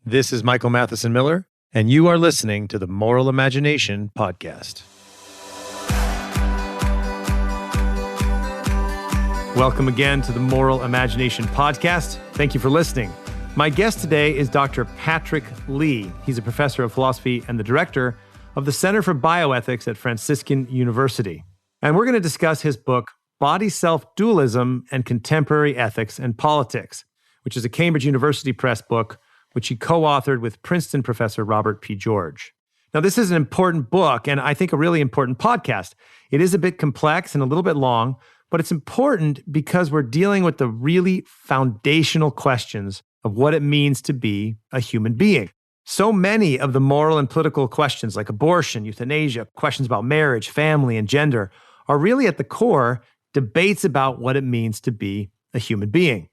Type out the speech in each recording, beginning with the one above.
This is Michael Matheson Miller, and you are listening to the Moral Imagination Podcast. Welcome again to the Moral Imagination Podcast. Thank you for listening. My guest today is Dr. Patrick Lee. He's a professor of philosophy and the director of the Center for Bioethics at Franciscan University. And we're going to discuss his book, Body-Self Dualism and Contemporary Ethics and Politics, which is a Cambridge University Press book, which he co-authored with Princeton professor Robert P. George. Now, this is an important book, and I think a really important podcast. It is a bit complex and a little bit long, but it's important because we're dealing with the really foundational questions of what it means to be a human being. So many of the moral and political questions like abortion, euthanasia, questions about marriage, family, and gender are really at the core debates about what it means to be a human being.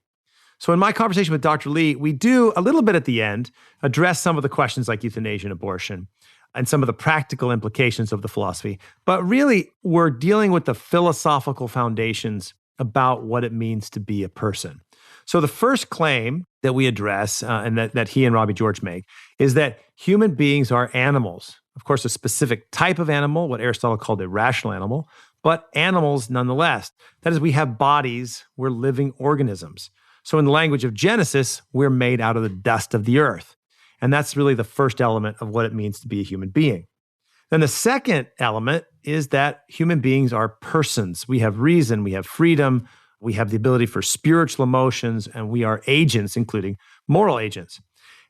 So in my conversation with Dr. Lee, we do a little bit at the end address some of the questions like euthanasia and abortion and some of the practical implications of the philosophy. But really, we're dealing with the philosophical foundations about what it means to be a person. So the first claim that we address, and that he and Robbie George make, is that human beings are animals. Of course, a specific type of animal, what Aristotle called a rational animal, but animals nonetheless. That is, we have bodies, we're living organisms. So in the language of Genesis, we're made out of the dust of the earth. And that's really the first element of what it means to be a human being. Then the second element is that human beings are persons. We have reason, we have freedom, we have the ability for spiritual emotions, and we are agents, including moral agents.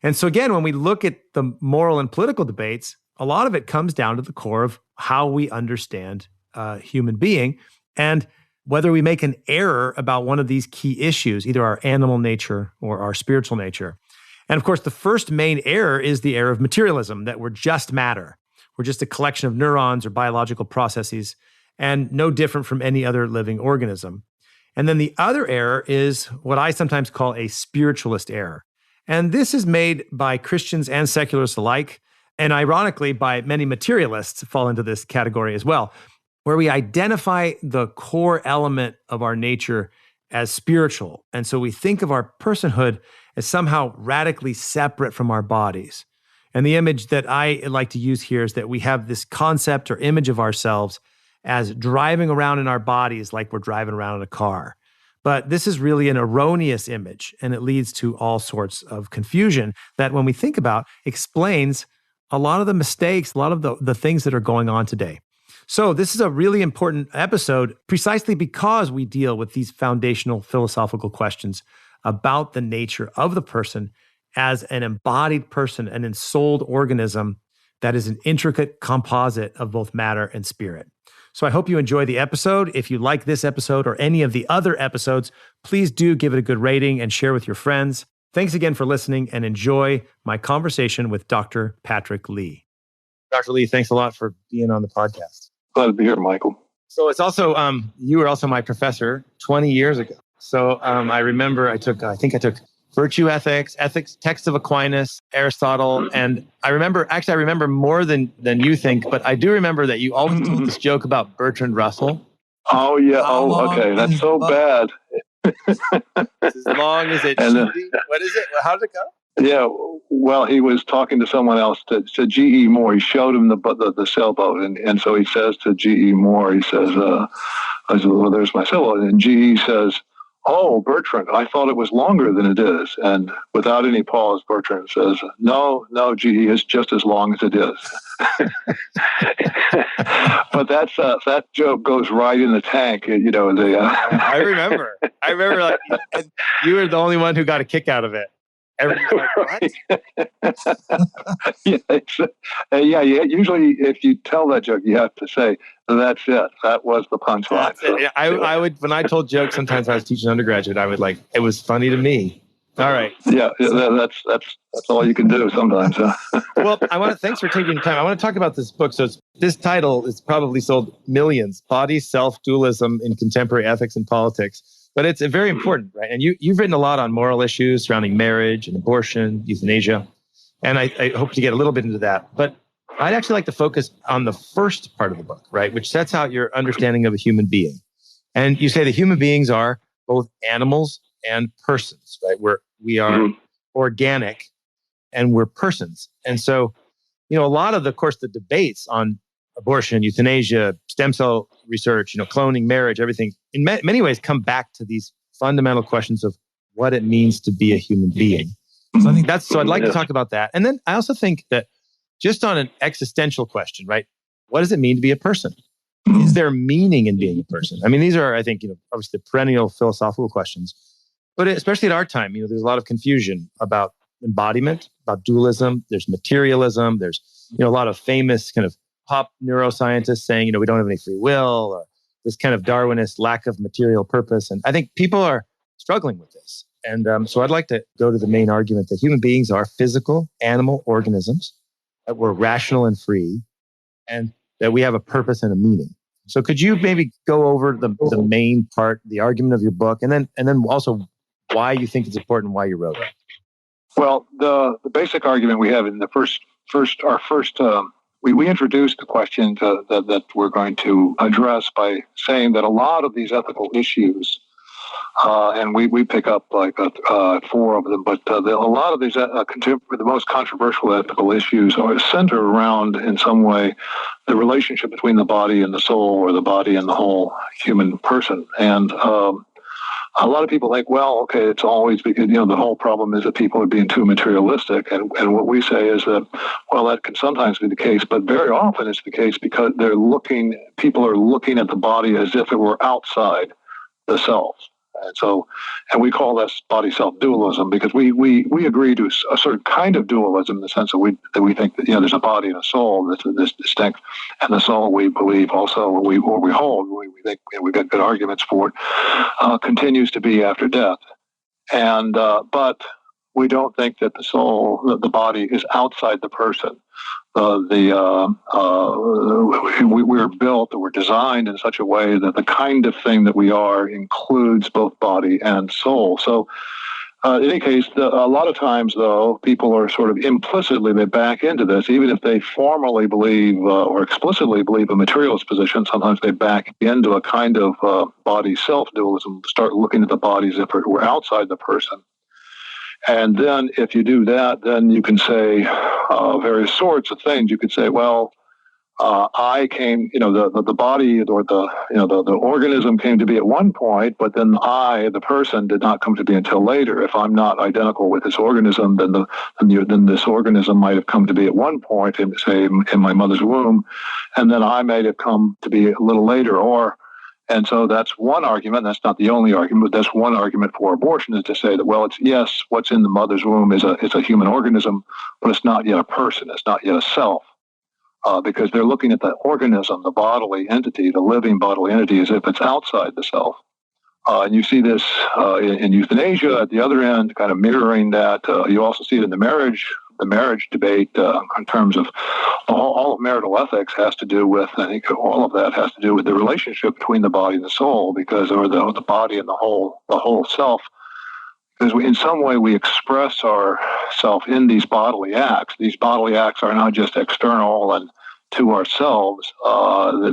And so again, when we look at the moral and political debates, a lot of it comes down to the core of how we understand a human being and whether we make an error about one of these key issues, either our animal nature or our spiritual nature. And of course, the first main error is the error of materialism, that we're just matter. We're just a collection of neurons or biological processes and no different from any other living organism. And then the other error is what I sometimes call a spiritualist error. And this is made by Christians and secularists alike, and ironically, by many materialists fall into this category as well, where we identify the core element of our nature as spiritual. And so we think of our personhood as somehow radically separate from our bodies. And the image that I like to use here is that we have this concept or image of ourselves as driving around in our bodies like we're driving around in a car. But this is really an erroneous image, and it leads to all sorts of confusion that when we think about explains a lot of the mistakes, a lot of the things that are going on today. So this is a really important episode precisely because we deal with these foundational philosophical questions about the nature of the person as an embodied person, an ensouled organism that is an intricate composite of both matter and spirit. So I hope you enjoy the episode. If you like this episode or any of the other episodes, please do give it a good rating and share with your friends. Thanks again for listening and enjoy my conversation with Dr. Patrick Lee. Dr. Lee, thanks a lot for being on the podcast. Glad to be here, Michael. So it's also, you were also my professor 20 years ago. So I remember I took virtue ethics, text of Aquinas, Aristotle. And I remember more than you think, but I do remember that you always told this joke about Bertrand Russell. Oh, yeah. Oh, okay. That's so bad. As long as it should be. What is it? How did it go? Yeah, well, he was talking to someone else, to G.E. Moore. He showed him the sailboat, and so he says to G.E. Moore, he says, I said, well, there's my sailboat. And G.E. says, oh, Bertrand, I thought it was longer than it is. And without any pause, Bertrand says, no, G.E., it's just as long as it is. But that joke goes right in the tank, you know. I remember like, you were the only one who got a kick out of it. Everyone's like, what? Yeah. Usually, if you tell that joke, you have to say, "That's it. That was the punchline." So, yeah, I would, when I told jokes, sometimes I was teaching undergraduate, I would like, it was funny to me. All right. Yeah, that's all you can do sometimes. Huh? Well, thanks for taking time. I want to talk about this book. So this title is probably sold millions: Body, Self, Dualism in Contemporary Ethics and Politics. But it's very important, right? And you've written a lot on moral issues surrounding marriage and abortion, euthanasia. And I hope to get a little bit into that. But I'd actually like to focus on the first part of the book, right? Which sets out your understanding of a human being. And you say that human beings are both animals and persons, right? We are organic and we're persons. And so, a lot of the debates on abortion, euthanasia, stem cell research, cloning, marriage, everything, in many ways come back to these fundamental questions of what it means to be a human being. So I think I'd like to talk about that. And then I also think that just on an existential question, right? What does it mean to be a person? Is there meaning in being a person? I mean, these are, I think, obviously the perennial philosophical questions, but especially at our time, there's a lot of confusion about embodiment, about dualism. There's materialism. There's, a lot of famous kind of pop neuroscientists saying, we don't have any free will, or this kind of Darwinist lack of material purpose. And I think people are struggling with this. And so I'd like to go to the main argument that human beings are physical animal organisms, that we're rational and free, and that we have a purpose and a meaning. So could you maybe go over the main part, the argument of your book, and then also why you think it's important, why you wrote it? Well, the basic argument we have in the we introduced the question that we're going to address by saying that a lot of these ethical issues, and we pick up like 4 of them, but a lot of these the most controversial ethical issues are centered around, in some way, the relationship between the body and the soul, or the body and the whole human person. And a lot of people think, well, okay, it's always because, the whole problem is that people are being too materialistic. And what we say is that, well, that can sometimes be the case, but very often it's the case because people are looking at the body as if it were outside the self. And we call this body-self dualism, because we agree to a certain kind of dualism, in the sense that we think that there's a body and a soul that's distinct, and the soul, we believe also, we hold, we think, we've got good arguments for it, continues to be after death, and but we don't think that the soul, the body, is outside the person. We're built, or we're designed in such a way that the kind of thing that we are includes both body and soul. So, in any case, a lot of times, though, people are sort of implicitly, they back into this, even if they formally believe or explicitly believe a materialist position. Sometimes they back into a kind of body-self dualism, start looking at the body as if it were outside the person. And then if you do that, then you can say various sorts of things. You could say, well, I came, the body, or the organism came to be at one point, but then I, the person, did not come to be until later. If I'm not identical with this organism, then this organism might have come to be at one point, say in my mother's womb, and then I might have come to be a little later, and so that's one argument. That's not the only argument, but that's one argument for abortion, is to say that, well, what's in the mother's womb is a human organism, but it's not yet a person. It's not yet a self, because they're looking at the organism, the bodily entity, the living bodily entity, as if it's outside the self. And you see this in euthanasia at the other end, kind of mirroring that. You also see it in the marriage debate, in terms of all of marital ethics has to do with, I think all of that has to do with the relationship between the body and the soul, or the body and the whole self. Because in some way we express ourself in these bodily acts. These bodily acts are not just external and to ourselves.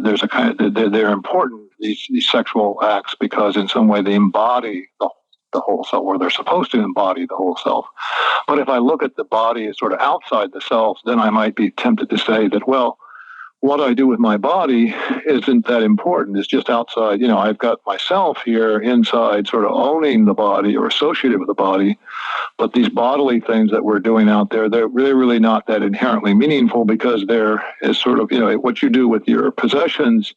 There's a kind of, they're important, these sexual acts, because in some way they embody the whole self, or they're supposed to embody the whole self. But if I look at the body as sort of outside the self, then I might be tempted to say that, well, what I do with my body isn't that important. It's just outside. I've got myself here inside, sort of owning the body or associated with the body. But these bodily things that we're doing out there, they're really not that inherently meaningful, because there is sort of, what you do with your possessions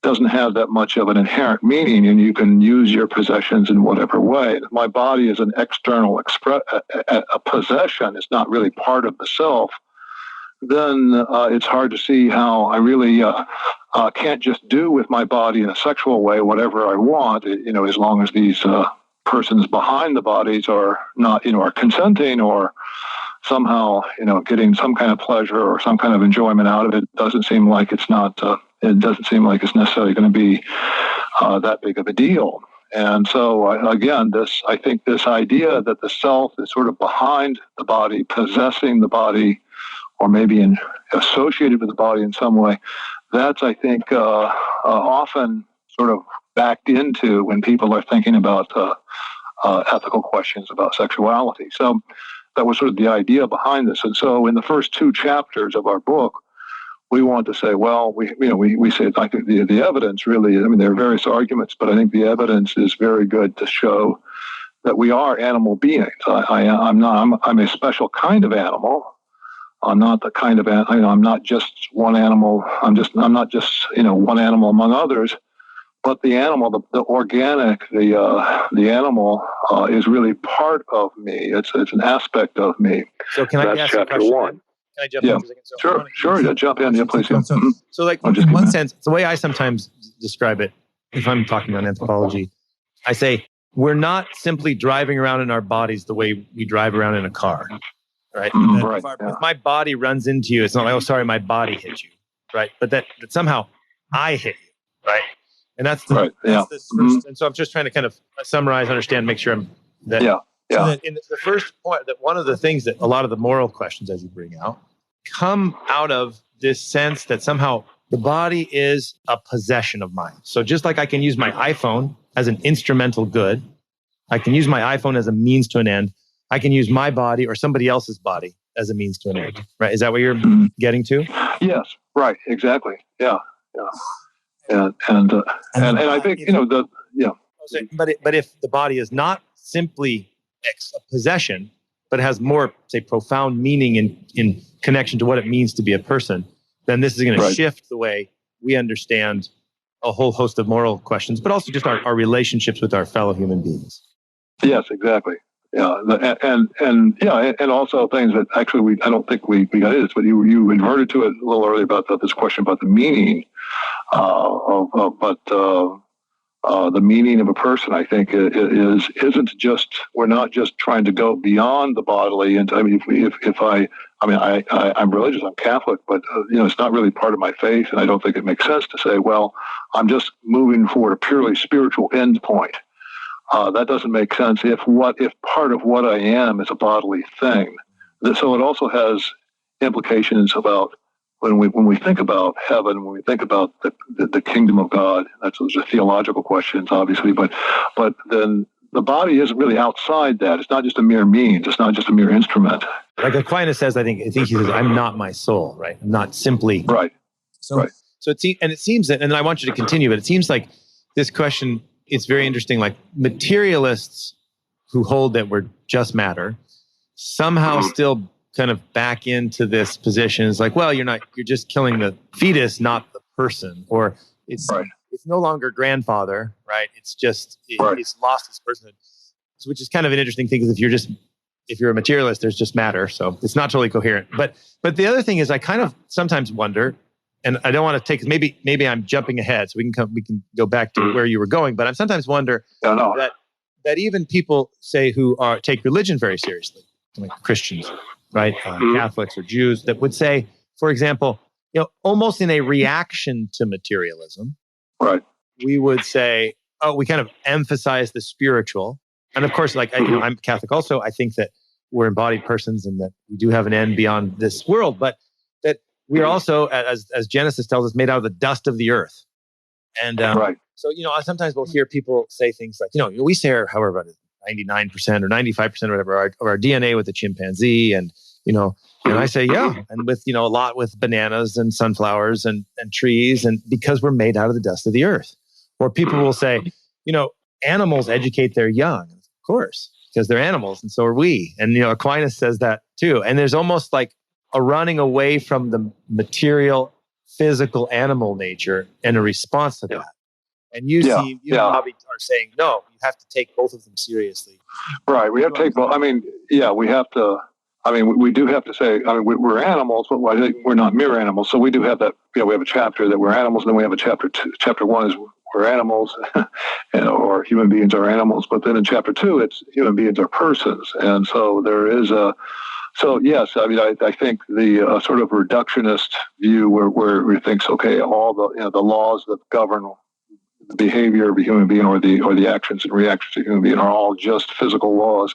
doesn't have that much of an inherent meaning, and you can use your possessions in whatever way. If my body is an external a possession, it's not really part of the self, then it's hard to see how I really can't just do with my body in a sexual way whatever I want, as long as these persons behind the bodies are not, are consenting, or somehow, getting some kind of pleasure or some kind of enjoyment out of it. Doesn't seem like it's not. It doesn't seem like it's necessarily going to be that big of a deal. And so, again, I think this idea that the self is sort of behind the body, possessing the body, or maybe associated with the body in some way, that's, I think, often sort of backed into when people are thinking about ethical questions about sexuality. So sort of the idea behind this. And so in the first 2 chapters of our book, we want to say, well, we say, I think the evidence really, I mean, there are various arguments, but I think the evidence is very good to show that we are animal beings. I'm a special kind of animal. I'm not the kind of, I'm not just one animal. I'm not just, one animal among others. But the animal, the organic, the animal is really part of me. It's an aspect of me. So can I ask chapter a question? 1. Can I jump in for a second? So Sure. Yeah, jump in. Yeah, please. So like in one sense, the way I sometimes describe it, if I'm talking on anthropology, I say we're not simply driving around in our bodies the way we drive around in a car, right? Right. If my body runs into you, it's not like, oh, sorry, my body hit you, right? But that somehow I hit you, right? And that's the first. And so I'm just trying to kind of summarize, understand, make sure I'm that. Yeah. So that in the first point, that one of the things that a lot of the moral questions, as you bring out, come out of this sense that somehow the body is a possession of mine. So just like I can use my iPhone as an instrumental good, I can use my iPhone as a means to an end. I can use my body or somebody else's body as a means to an end. Right? Is that what you're getting to? Yes. Right. Exactly. Yeah. And I think But if the body is not simply a possession, but has more, say, profound meaning in connection to what it means to be a person, then this is going to shift the way we understand a whole host of moral questions, but also just our relationships with our fellow human beings. Yes, exactly. Yeah, and also things that actually I don't think we got into this, but you inverted to it a little earlier about this question about the meaning the meaning of a person. I think isn't just, we're not just trying to go beyond the bodily. And I mean, I'm religious, I'm Catholic, but it's not really part of my faith, and I don't think it makes sense to say, well, I'm just moving for a purely spiritual end point. That doesn't make sense if part of what I am is a bodily thing. So it also has implications about when we think about heaven, when we think about the kingdom of God. Those are theological questions, obviously, but then the body isn't really outside that. It's not just a mere means. It's not just a mere instrument. Like Aquinas says, I think he says, I'm not my soul, right? I'm not simply right. So it seems that, and I want you to continue, but it seems like this question, it's very interesting. Like materialists who hold that we're just matter somehow still kind of back into this position. It's like, well, you're just killing the fetus, not the person, or it's no longer grandfather, right? It's just it's lost its personhood, which is kind of an interesting thing, because if you're a materialist, there's just matter, so it's not totally coherent. But the other thing is, I kind of sometimes wonder, and I don't want to take, maybe I'm jumping ahead, so we can go back to where you were going. But I sometimes wonder that even people say who take religion very seriously, like Christians, right, Catholics or Jews, that would say, for example, almost in a reaction to materialism, right, we would say, we kind of emphasize the spiritual. And of course, like I'm Catholic also, I think that we're embodied persons and that we do have an end beyond this world, but that we are also, as Genesis tells us, made out of the dust of the earth. And so, sometimes we'll hear people say things like, we share, however, 99% or 95% or whatever of our DNA with the chimpanzee. And, and I say, and with, a lot with bananas and sunflowers and trees, and because we're made out of the dust of the earth. Or people will say, animals educate their young. Of course, because they're animals, and so are we. And Aquinas says that too. And there's almost like a running away from the material, physical, animal nature, and a response to that. And you probably are saying, no, you have to take both of them seriously. Right. We have to take both. I mean, we have to. I mean, we do have to say, we're animals, but I think we're not mere animals. So we do have that. We have a chapter that we're animals, and then we have a chapter 2. Chapter 1 is we're animals, or human beings are animals. But then in chapter 2, it's human beings are persons. And so there is so yes, I think the sort of reductionist view where it thinks, okay, all the laws that govern the behavior of a human being or the actions and reactions of a human being are all just physical laws.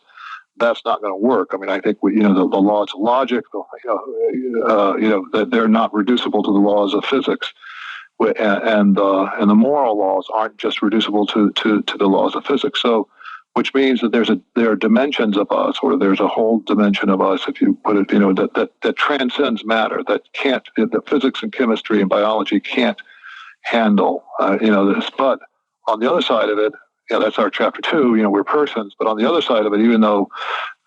That's not going to work. I mean, I think the laws of logic, that they're not reducible to the laws of physics. And the moral laws aren't just reducible to the laws of physics. So which means that there are dimensions of us, or there's a whole dimension of us, if you put it, that transcends matter, that physics and chemistry and biology can't handle, this. But on the other side of it, that's our chapter 2. We're persons, but on the other side of it, even though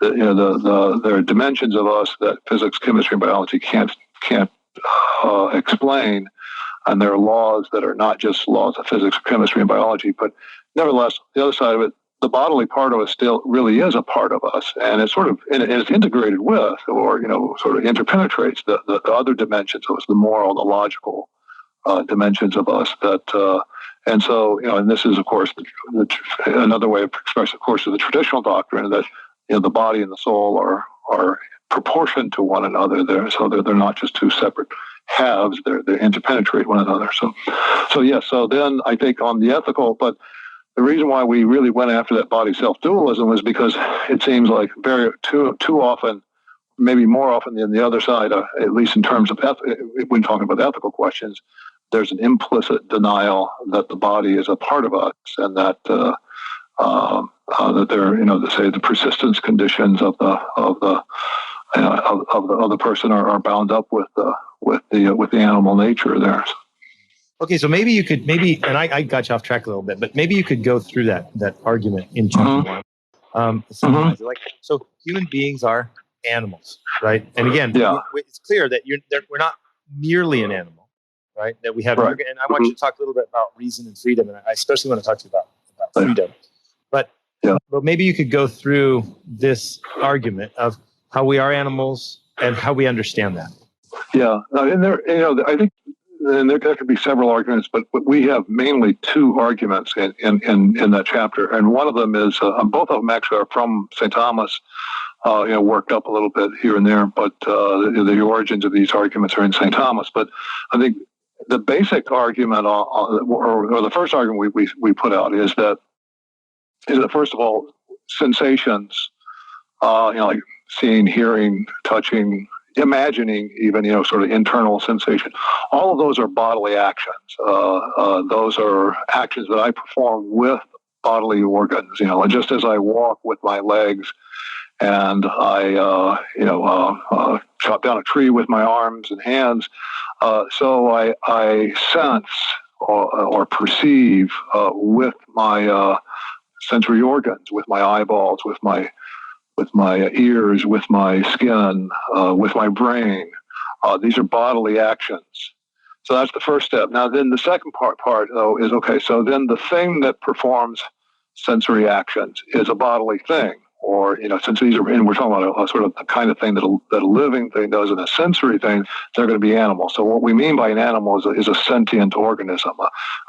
there are dimensions of us that physics, chemistry, and biology can't explain, and there are laws that are not just laws of physics, chemistry, and biology, but nevertheless, the other side of it, the bodily part of us still really is a part of us, and it's it's integrated with, or sort of interpenetrates the other dimensions of us, the moral, the logical dimensions of us. And so and this is, of course, another way of expressing, of course, is the traditional doctrine that the body and the soul are proportioned to one another. So they're not just two separate halves; they interpenetrate one another. So then I think on the ethical, but the reason why we really went after that body self dualism was because it seems like too often, maybe more often than the other side, at least in terms of when talking about ethical questions, there's an implicit denial that the body is a part of us, and that that there, say the persistence conditions of the person are bound up with the animal nature there. Okay, so maybe you could, and I got you off track a little bit, but maybe you could go through that argument in chapter 1. Summarize it. So human beings are animals, right? And again, it's clear that we're not merely an animal, right? That we have, and I want you to talk a little bit about reason and freedom, and I especially want to talk to you about freedom. But maybe you could go through this argument of how we are animals and how we understand that. Yeah, and there, I think. And there could be several arguments, but we have mainly 2 arguments in that chapter. And one of them is, both of them actually are from St. Thomas, worked up a little bit here and there, but the origins of these arguments are in St. Thomas. But I think the basic argument, or the first argument we put out is that first of all, sensations, like seeing, hearing, touching, imagining, even, sort of internal sensation. All of those are bodily actions. Those are actions that I perform with bodily organs. Just as I walk with my legs, and I, chop down a tree with my arms and hands. So I sense or perceive with my sensory organs, with my eyeballs, with my ears, with my skin, with my brain. These are bodily actions. So that's the first step. Now, then the second part though is, okay, so then the thing that performs sensory actions is a bodily thing. Or, since these are, and we're talking about a sort of the kind of thing that a living thing does, and a sensory thing, they're going to be animals. So what we mean by an animal is a sentient organism,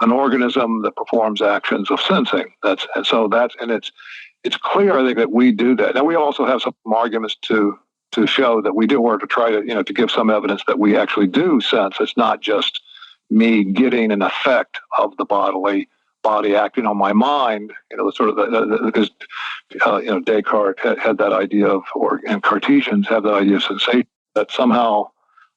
an organism that performs actions of sensing. It's clear, I think, that we do that. Now, we also have some arguments to show that we do, or to try to, to give some evidence that we actually do sense. It's not just me getting an effect of the body acting on my mind, because, Descartes had that idea of, and Cartesians have that idea of sensation, that somehow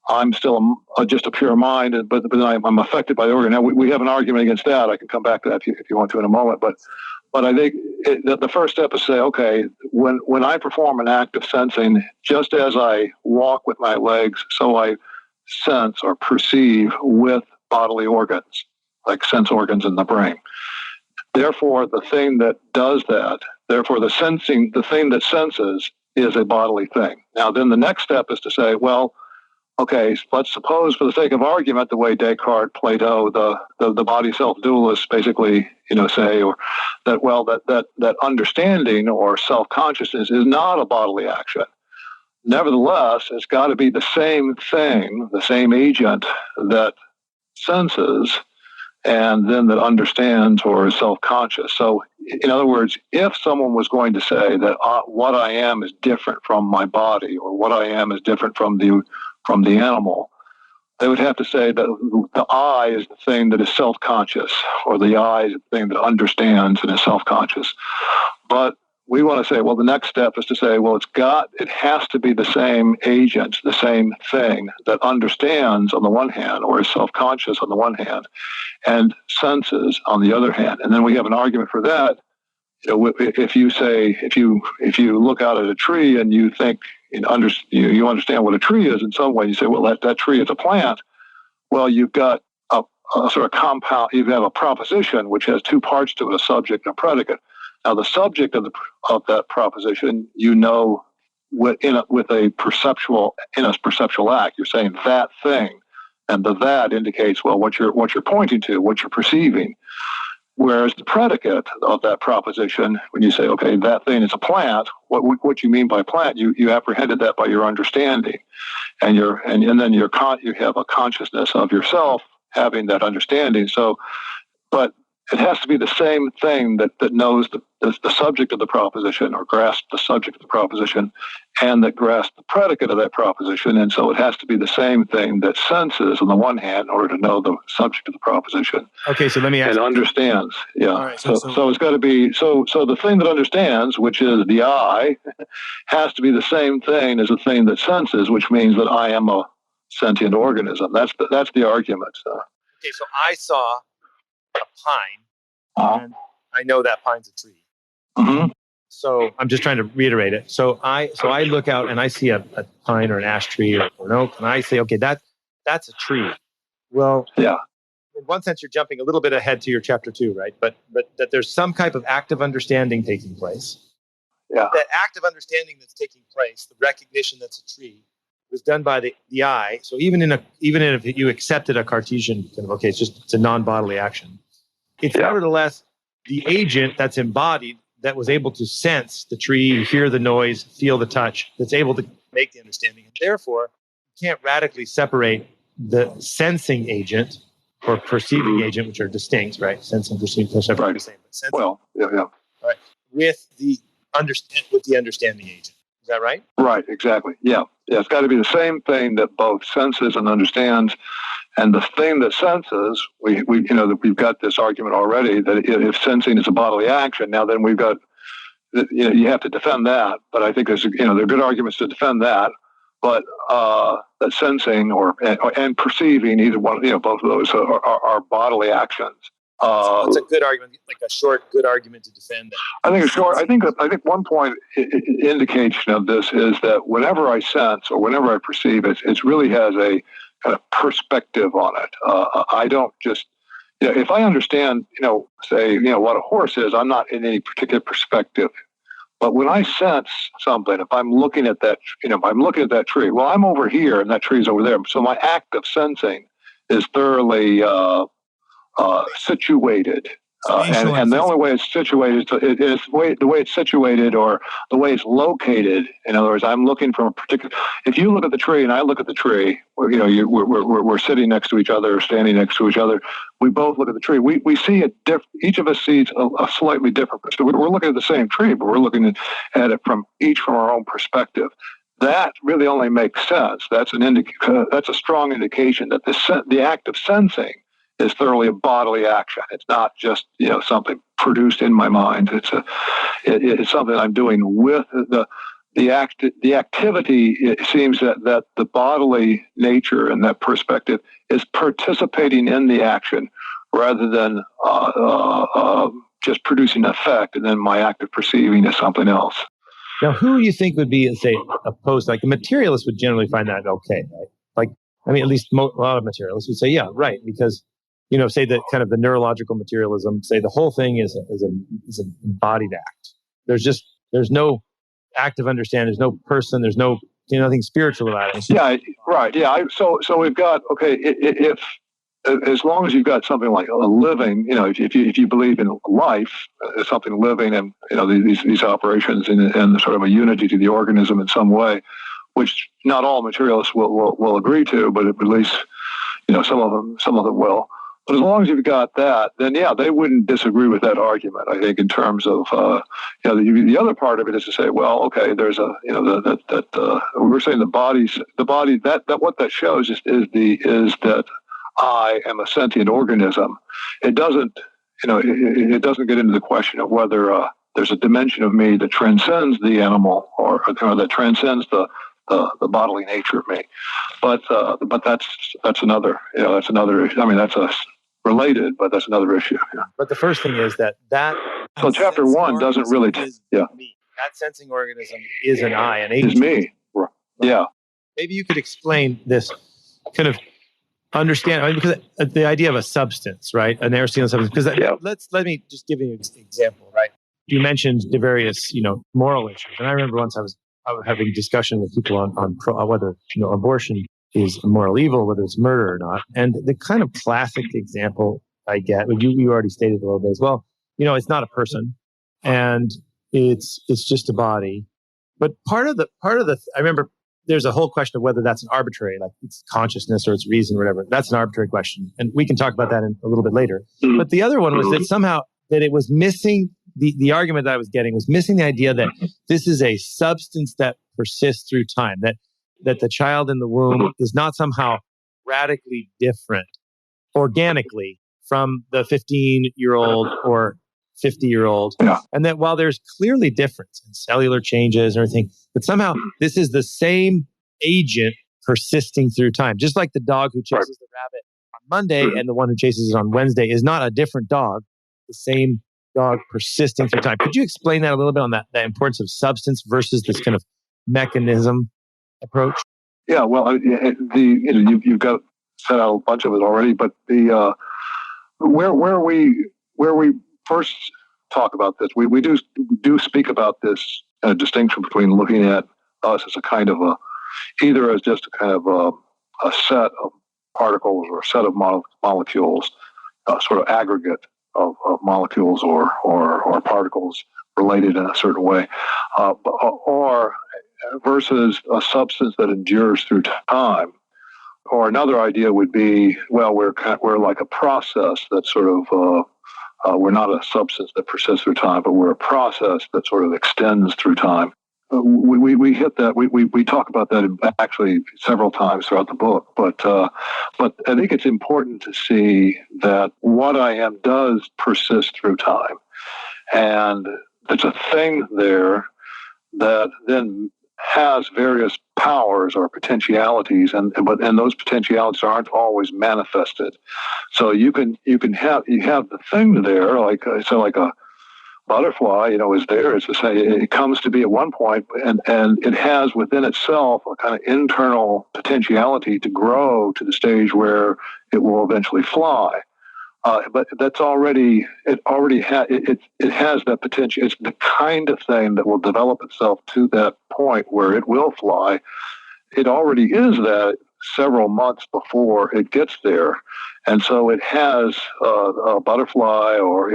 I'm still just a pure mind, but I'm affected by the organ. Now, we have an argument against that. I can come back to that if you want to in a moment, but I think the first step is to say, okay, when I perform an act of sensing, just as I walk with my legs, so I sense or perceive with bodily organs, like sense organs in the brain. Therefore, the thing that does that, therefore the thing that senses is a bodily thing. Now, then the next step is to say, well, okay, let's suppose, for the sake of argument, the way Descartes, Plato, the body self-dualists basically, say, or that understanding or self-consciousness is not a bodily action. Nevertheless, it's got to be the same thing, the same agent that senses and then that understands or is self-conscious. So, in other words, if someone was going to say that what I am is different from my body, or what I am is different from the animal, they would have to say that the I is the thing that is self-conscious, or the I is the thing that understands and is self-conscious. But we want to say, well, the next step is to say, well, it has to be the same agent, the same thing that understands on the one hand, or is self-conscious on the one hand, and senses on the other hand. And then we have an argument for that if you look out at a tree and you think you understand what a tree is in some way, you say, well, that tree is a plant. Well, you've got a sort of compound. You have a proposition which has two parts to it: a subject and a predicate. Now, the subject of that proposition, with a perceptual act, you're saying that thing, and that indicates what you're pointing to, what you're perceiving. Whereas the predicate of that proposition, when you say, okay, that thing is a plant, what you mean by plant, you apprehended that by your understanding, and then you have a consciousness of yourself having that understanding. So, but it has to be the same thing that knows the subject of the proposition, or grasps the subject of the proposition, and that grasps the predicate of that proposition. And so it has to be the same thing that senses on the one hand in order to know the subject of the proposition. Okay, so let me ask. And understands. Yeah. All right, so it's got to be so the thing that understands, which is the I, has to be the same thing as the thing that senses, which means that I am a sentient organism. That's the argument. Okay, so I saw a pine, and I know that pine's a tree. Mm-hmm. So I'm just trying to reiterate it. So I look out and I see a pine or an ash tree or an oak, and I say, okay, that's a tree. Well, yeah. In one sense, you're jumping a little bit ahead to your chapter 2, right? But that there's some type of active understanding taking place. Yeah. That active understanding that's taking place, the recognition that's a tree, was done by the I. So even if you accepted a Cartesian kind of, okay, it's a non-bodily action, it's nevertheless the agent that's embodied, that was able to sense the tree, hear the noise, feel the touch, that's able to make the understanding. And therefore, you can't radically separate the sensing agent or perceiving agent, which are distinct, right? Sensing and perceiving are separate, the same. But sensing, right, with the understanding agent. Is that right? Right, exactly. Yeah. It's got to be the same thing that both senses and understands. And the thing that senses, we've got this argument already that if sensing is a bodily action, now then we've got, you have to defend that. But I think there are good arguments to defend that. But that sensing and perceiving, either one, both of those are bodily actions. So it's a good argument, like a short, good argument to defend that. I think one point indication of this is that whenever I sense or whenever I perceive, it really has a kind of perspective on it. I don't just, if I understand, say, what a horse is, I'm not in any particular perspective. But when I sense something, if I'm looking at that, tree, well, I'm over here and that tree's over there. So my act of sensing is thoroughly situated. And the only way it's situated is the way it's situated or the way it's located. In other words, I'm looking from a particular. If you look at the tree and I look at the tree, we're sitting next to each other or standing next to each other. We both look at the tree. We see it each of us sees a slightly different. So we're looking at the same tree, but we're looking at it from our own perspective. That really only makes sense. That's a strong indication that the act of sensing is thoroughly a bodily action. It's not just something produced in my mind. It's something I'm doing with the activity. It seems that the bodily nature and that perspective is participating in the action rather than just producing an effect, and then my act of perceiving is something else. Now, who do you think would be, say, opposed? Like the materialists would generally find that okay, right? Like, I mean, at least a lot of materialists would say, yeah, right, because say that kind of the neurological materialism, say the whole thing is an embodied act. There's no active understanding. There's no person. There's no nothing spiritual about it. Yeah, right. Yeah. So we've got if as long as you've got something like a living, if you believe in life, something living, and these operations and sort of a unity to the organism in some way, which not all materialists will agree to, but at least some of them will. But as long as you've got that, then they wouldn't disagree with that argument. I think in terms of the other part of it is to say, well, okay, there's we're saying the body that what that shows is that I am a sentient organism. It doesn't it doesn't get into the question of whether there's a dimension of me that transcends the animal or that transcends the bodily nature of me. But that's another I mean that's related, but that's another issue. Yeah. But the first thing is that So chapter one doesn't really, me. That sensing organism is an I, an agent. Is me. Right. Yeah. Maybe you could explain this kind of understand, because the idea of a substance, right? An Aristotelian substance. Because let me just give you an example, right? You mentioned the various, moral issues, and I remember once I was having discussion with people on whether abortion is a moral evil, whether it's murder or not, and the kind of classic example I get, you already stated a little bit as well. It's not a person, and it's just a body. But part of the I remember there's a whole question of whether that's an arbitrary, like it's consciousness or it's reason or whatever. That's an arbitrary question. And we can talk about that in a little bit later. But the other one was that somehow that it was missing, the argument that I was getting was missing the idea that this is a substance that persists through time, that the child in the womb is not somehow radically different organically from the 15-year-old or 50-year-old. Yeah. And that while there's clearly difference in cellular changes and everything, but somehow this is the same agent persisting through time. Just like the dog who chases the rabbit on Monday and the one who chases it on Wednesday is not a different dog, the same dog persisting through time. Could you explain that a little bit on that importance of substance versus this kind of mechanism approach? Yeah, well, you've got set out a bunch of it already, but the where we first talk about this, we do speak about this distinction between looking at us as a kind of either as just a kind of a set of particles or a set of molecules, sort of aggregate of molecules or particles related in a certain way, or versus a substance that endures through time. Or another idea would be, well, we're like a process that sort of we're not a substance that persists through time, but we're a process that sort of extends through time. We hit that. We talk about that actually several times throughout the book. But I think it's important to see that what I am does persist through time, and there's a thing there that then has various powers or potentialities, and those potentialities aren't always manifested. So you have the thing there, like a butterfly, is there. It's to say it comes to be at one point, and it has within itself a kind of internal potentiality to grow to the stage where it will eventually fly. But that's it has that potential. It's the kind of thing that will develop itself to that point where it will fly. It already is that several months before it gets there. And so it has a butterfly or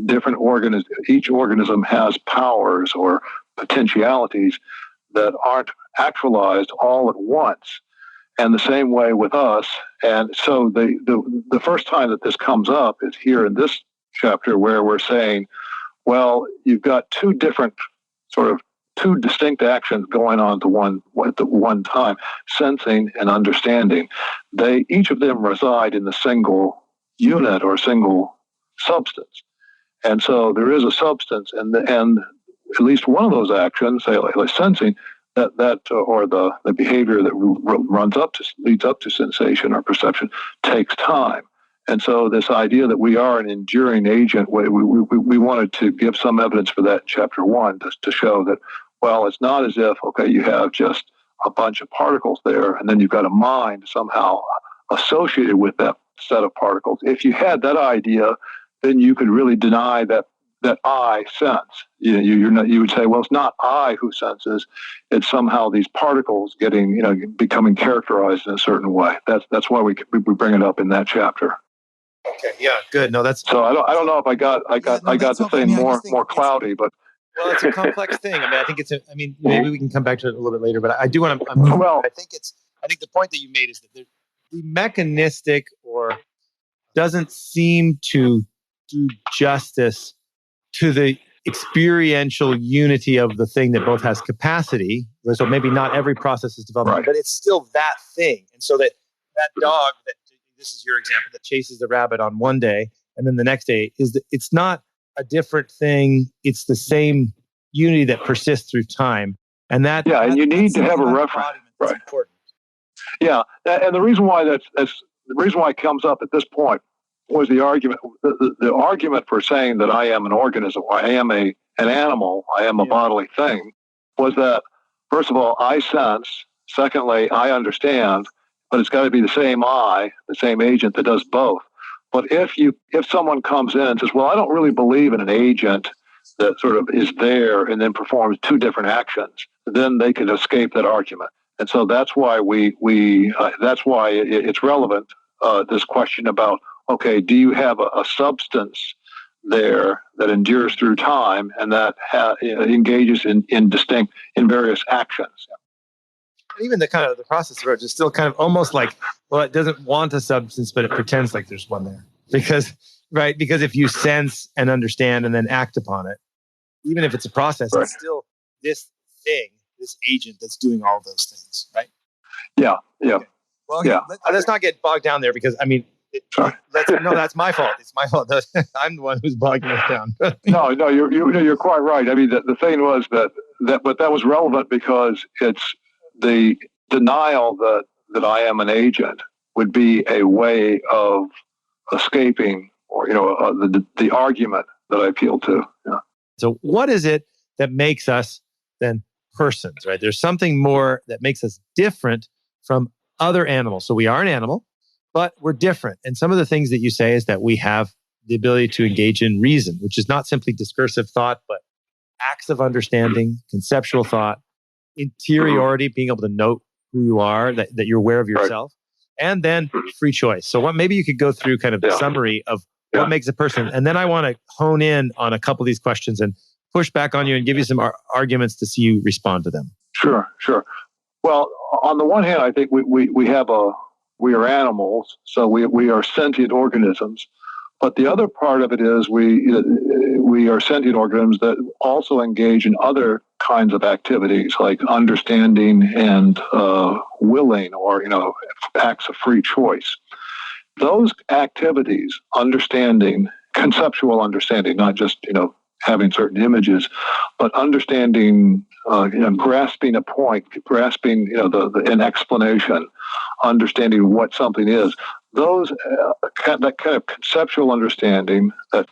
different organisms. Each organism has powers or potentialities that aren't actualized all at once. And the same way with us. And so the first time that this comes up is here in this chapter, where we're saying, well, you've got two distinct actions going on at the one time, sensing and understanding. Each of them reside in the single unit or single substance. And so there is a substance, and at least one of those actions, say like sensing, that or the behavior that leads up to sensation or perception takes time. And so this idea that we are an enduring agent, we wanted to give some evidence for that in chapter 1 to show that, well, it's not as if, okay, you have just a bunch of particles there and then you've got a mind somehow associated with that set of particles. If you had that idea, then you could really deny that I sense. You would say, well, it's not I who senses. It's somehow these particles becoming characterized in a certain way. That's why we bring it up in that chapter. Okay. Yeah. Good. No, that's so. I don't know if I got the thing more cloudy, but well, it's a complex thing. I mean, I think maybe we can come back to it a little bit later. But I do want to. I think the point that you made is that the mechanistic or doesn't seem to do justice to the experiential unity of the thing that both has capacity. So maybe not every process is developed, right, but it's still that thing. And so that dog, this is your example, that chases the rabbit on one day and then the next day, it's not a different thing. It's the same unity that persists through time. And and you need to have a reference. Right. Important. Yeah. And the reason why the reason why it comes up at this point was the argument. The argument for saying that I am an organism, I am an animal, I am a bodily thing, was that, first of all, I sense. Secondly, I understand, but it's got to be the same the same agent that does both. But if someone comes in and says, well, I don't really believe in an agent that sort of is there and then performs two different actions, then they can escape that argument. And so that's why that's why it's relevant, this question about, okay, do you have a substance there that endures through time and that engages in various actions? Even the kind of the process of it is still kind of almost like, well, it doesn't want a substance, but it pretends like there's one there. Because if you sense and understand and then act upon it, even if it's a process, right, it's still this thing, this agent that's doing all those things, right? Yeah. Okay. Well, yeah. Let's not get bogged down there because, I mean, that's my fault. It's my fault. I'm the one who's bogging us down. No, you're quite right. I mean, the thing was but that was relevant because it's the denial that I am an agent would be a way of escaping, or the argument that I appeal to. Yeah. So, what is it that makes us then persons? Right? There's something more that makes us different from other animals. So we are an animal, but we're different. And some of the things that you say is that we have the ability to engage in reason, which is not simply discursive thought, but acts of understanding, conceptual thought, interiority, being able to note who you are, that you're aware of yourself, and then free choice. So maybe you could go through kind of the summary of what makes a person. And then I want to hone in on a couple of these questions and push back on you and give you some arguments to see you respond to them. Sure. Well, on the one hand, I think we are animals, so we are sentient organisms. But the other part of it is we are sentient organisms that also engage in other kinds of activities like understanding and willing, or acts of free choice. Those activities, understanding, conceptual understanding, not just having certain images, but understanding, grasping a point, grasping an explanation, understanding what something is. That kind of conceptual understanding, I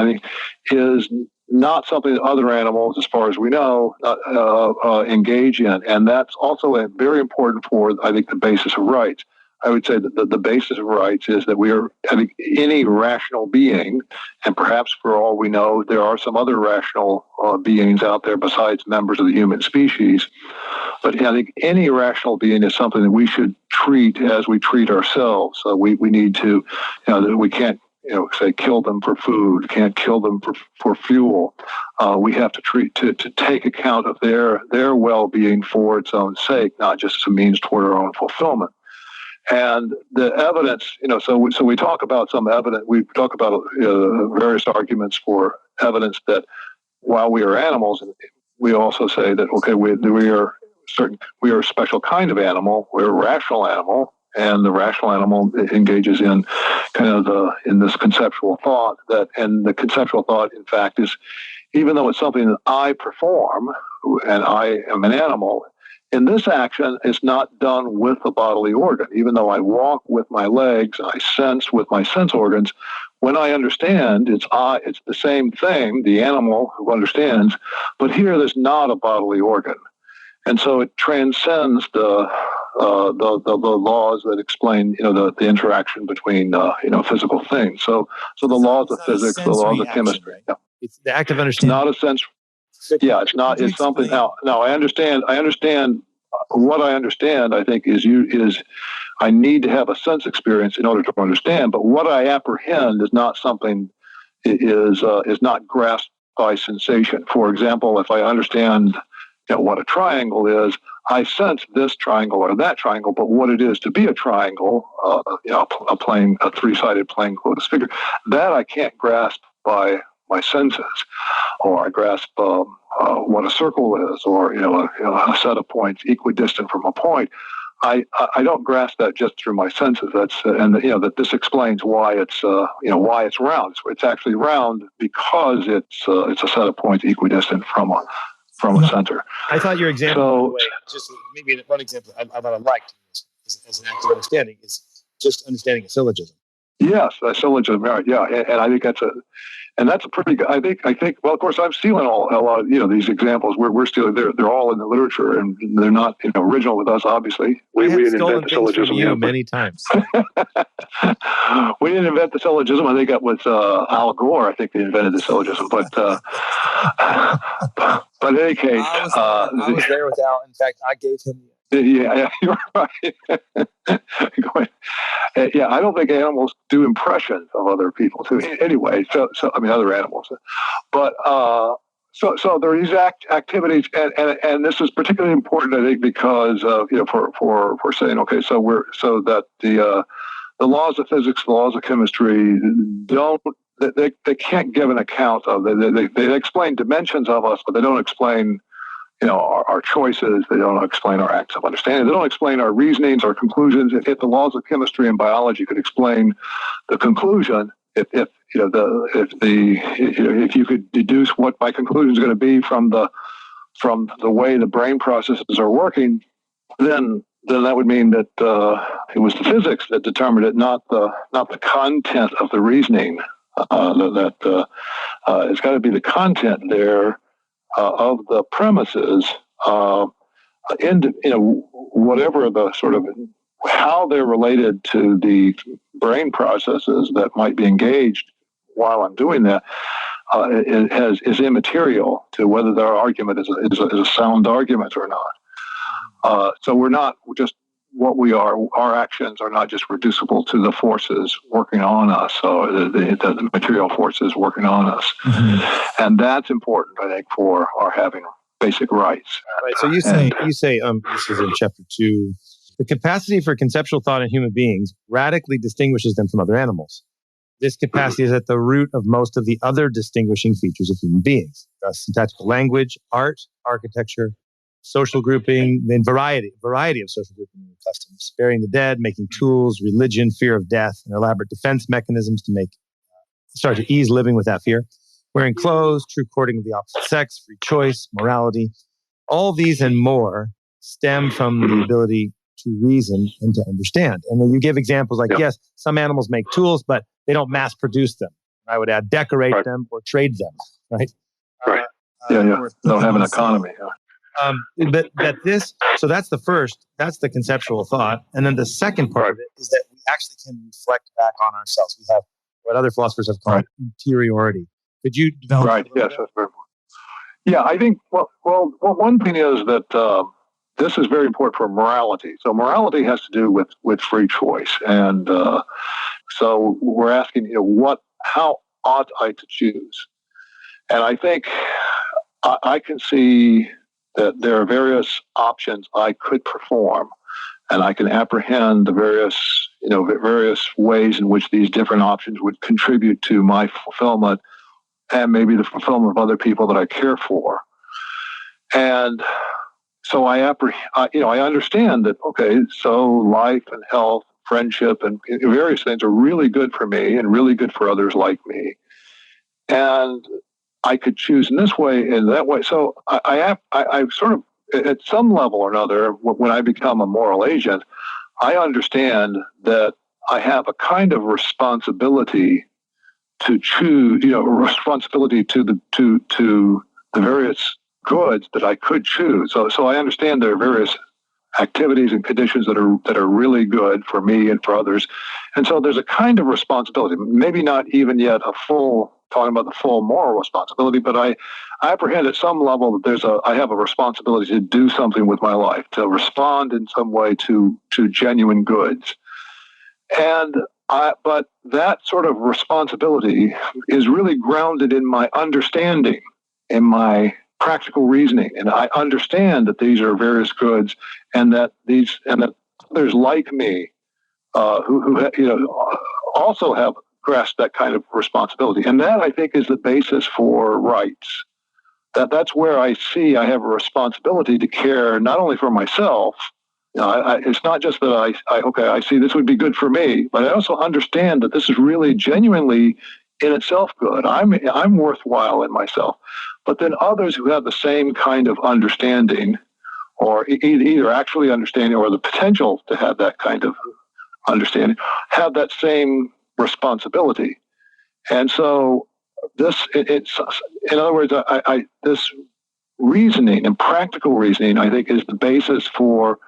think, is not something that other animals, as far as we know, engage in. And that's also very important for, I think, the basis of rights. I would say that the basis of rights is that any rational being, and perhaps for all we know, there are some other rational beings out there besides members of the human species. But I think any rational being is something that we should treat as we treat ourselves. So we need to, we can't, say kill them for food, can't kill them for fuel. We have to take account of their well-being for its own sake, not just as a means toward our own fulfillment. And the evidence, so we talk about some evidence. We talk about various arguments for evidence that while we are animals, we also say that we are a special kind of animal. We're a rational animal, and the rational animal engages in kind of in this conceptual thought. And the conceptual thought, in fact, is, even though it's something that I perform, and I am an animal, in this action, it's not done with a bodily organ. Even though I walk with my legs, I sense with my sense organs. When I understand, it's the same thing, the animal who understands, but here there's not a bodily organ. And so it transcends the laws that explain, the interaction between, physical things. So the laws of physics, the laws of chemistry. Right? Yeah. It's the act of understanding. It's not a sense. Yeah, it's not. It's something. Now, I understand. What I understand, I think, is I need to have a sense experience in order to understand. But what I apprehend is not something. Is not grasped by sensation. For example, if I understand what a triangle is, I sense this triangle or that triangle. But what it is to be a triangle, a three-sided plainclothes figure, that I can't grasp by my senses, or I grasp what a circle is, or a set of points equidistant from a point. I don't grasp that just through my senses. That this explains why it's round. It's actually round because it's a set of points equidistant from a center. I thought your example, by the way, just maybe one example I liked as an act of understanding is just understanding a syllogism. Yes, syllogism. Yeah, and I think that's a pretty good. I think. Well, of course, I'm stealing a lot of these examples. We're stealing. They're all in the literature, and they're not original with us. Obviously, we didn't stolen invent the things syllogism from you many times. We didn't invent the syllogism. I think that was Al Gore. I think they invented the syllogism. But in any case, I was there with Al. In fact, I gave him. Yeah, you're right. Yeah, I don't think animals do impressions of other people too. Anyway, so I mean other animals, but so there are these activities, and this is particularly important, I think, because for saying so that the laws of physics, the laws of chemistry they can't give an account of. They explain dimensions of us, but they don't explain our choices. They don't explain our acts of understanding. They don't explain our reasonings, our conclusions. If the laws of chemistry and biology could explain the conclusion, if you could deduce what my conclusion is going to be from the way the brain processes are working, then that would mean that it was the physics that determined it, not the content of the reasoning. It's got to be the content there. Of the premises, whatever the sort of how they're related to the brain processes that might be engaged while I'm doing that, is immaterial to whether their argument is a sound argument or not. So we're not just what we are. Our actions are not just reducible to the forces working on us, so the material forces working on us. Mm-hmm. And that's important, I think, for our having basic rights. Right. So you say, this is in chapter 2, the capacity for conceptual thought in human beings radically distinguishes them from other animals. This capacity is at the root of most of the other distinguishing features of human beings: syntactical language, art, architecture, social grouping, then variety of social grouping and customs, burying the dead, making tools, religion, fear of death, and elaborate defense mechanisms to ease living without fear, wearing clothes, true courting of the opposite sex, free choice, morality. All these and more stem from the ability to reason and to understand. And then you give examples like, yes, some animals make tools, but they don't mass produce them. I would add decorate them or trade them, right? Right. Don't have an economy. But so that's that's the conceptual thought. And then the second part of it is that we actually can reflect back on ourselves. We have what other philosophers have called interiority. Could you develop? Right. Yes, that's very important. Yeah, I think, well, one thing is that this is very important for morality. So morality has to do with free choice. And so we're asking, how ought I to choose? And I think I can see that there are various options I could perform, and I can apprehend the various ways in which these different options would contribute to my fulfillment and maybe the fulfillment of other people that I care for. And so I understand that, okay, so life and health, friendship, and various things are really good for me and really good for others like me. And I could choose in this way and that way. So I sort of, at some level or another, when I become a moral agent, I understand that I have a kind of responsibility to choose, responsibility to the various goods that I could choose. So I understand there are various activities and conditions that are really good for me and for others. And so there's a kind of responsibility, maybe not even yet talking about the full moral responsibility, but I apprehend at some level that I have a responsibility to do something with my life, to respond in some way to genuine goods. But that sort of responsibility is really grounded in my understanding, in my practical reasoning, and I understand that these are various goods, and that others like me who also have grasped that kind of responsibility, and that I think is the basis for rights. That's where I see I have a responsibility to care not only for myself. It's not just that I see this would be good for me, but I also understand that this is really genuinely in itself good. I'm worthwhile in myself. But then others who have the same kind of understanding, or either actually understanding or the potential to have that kind of understanding, have that same responsibility. And so it's in other words, this reasoning and practical reasoning, I think, is the basis for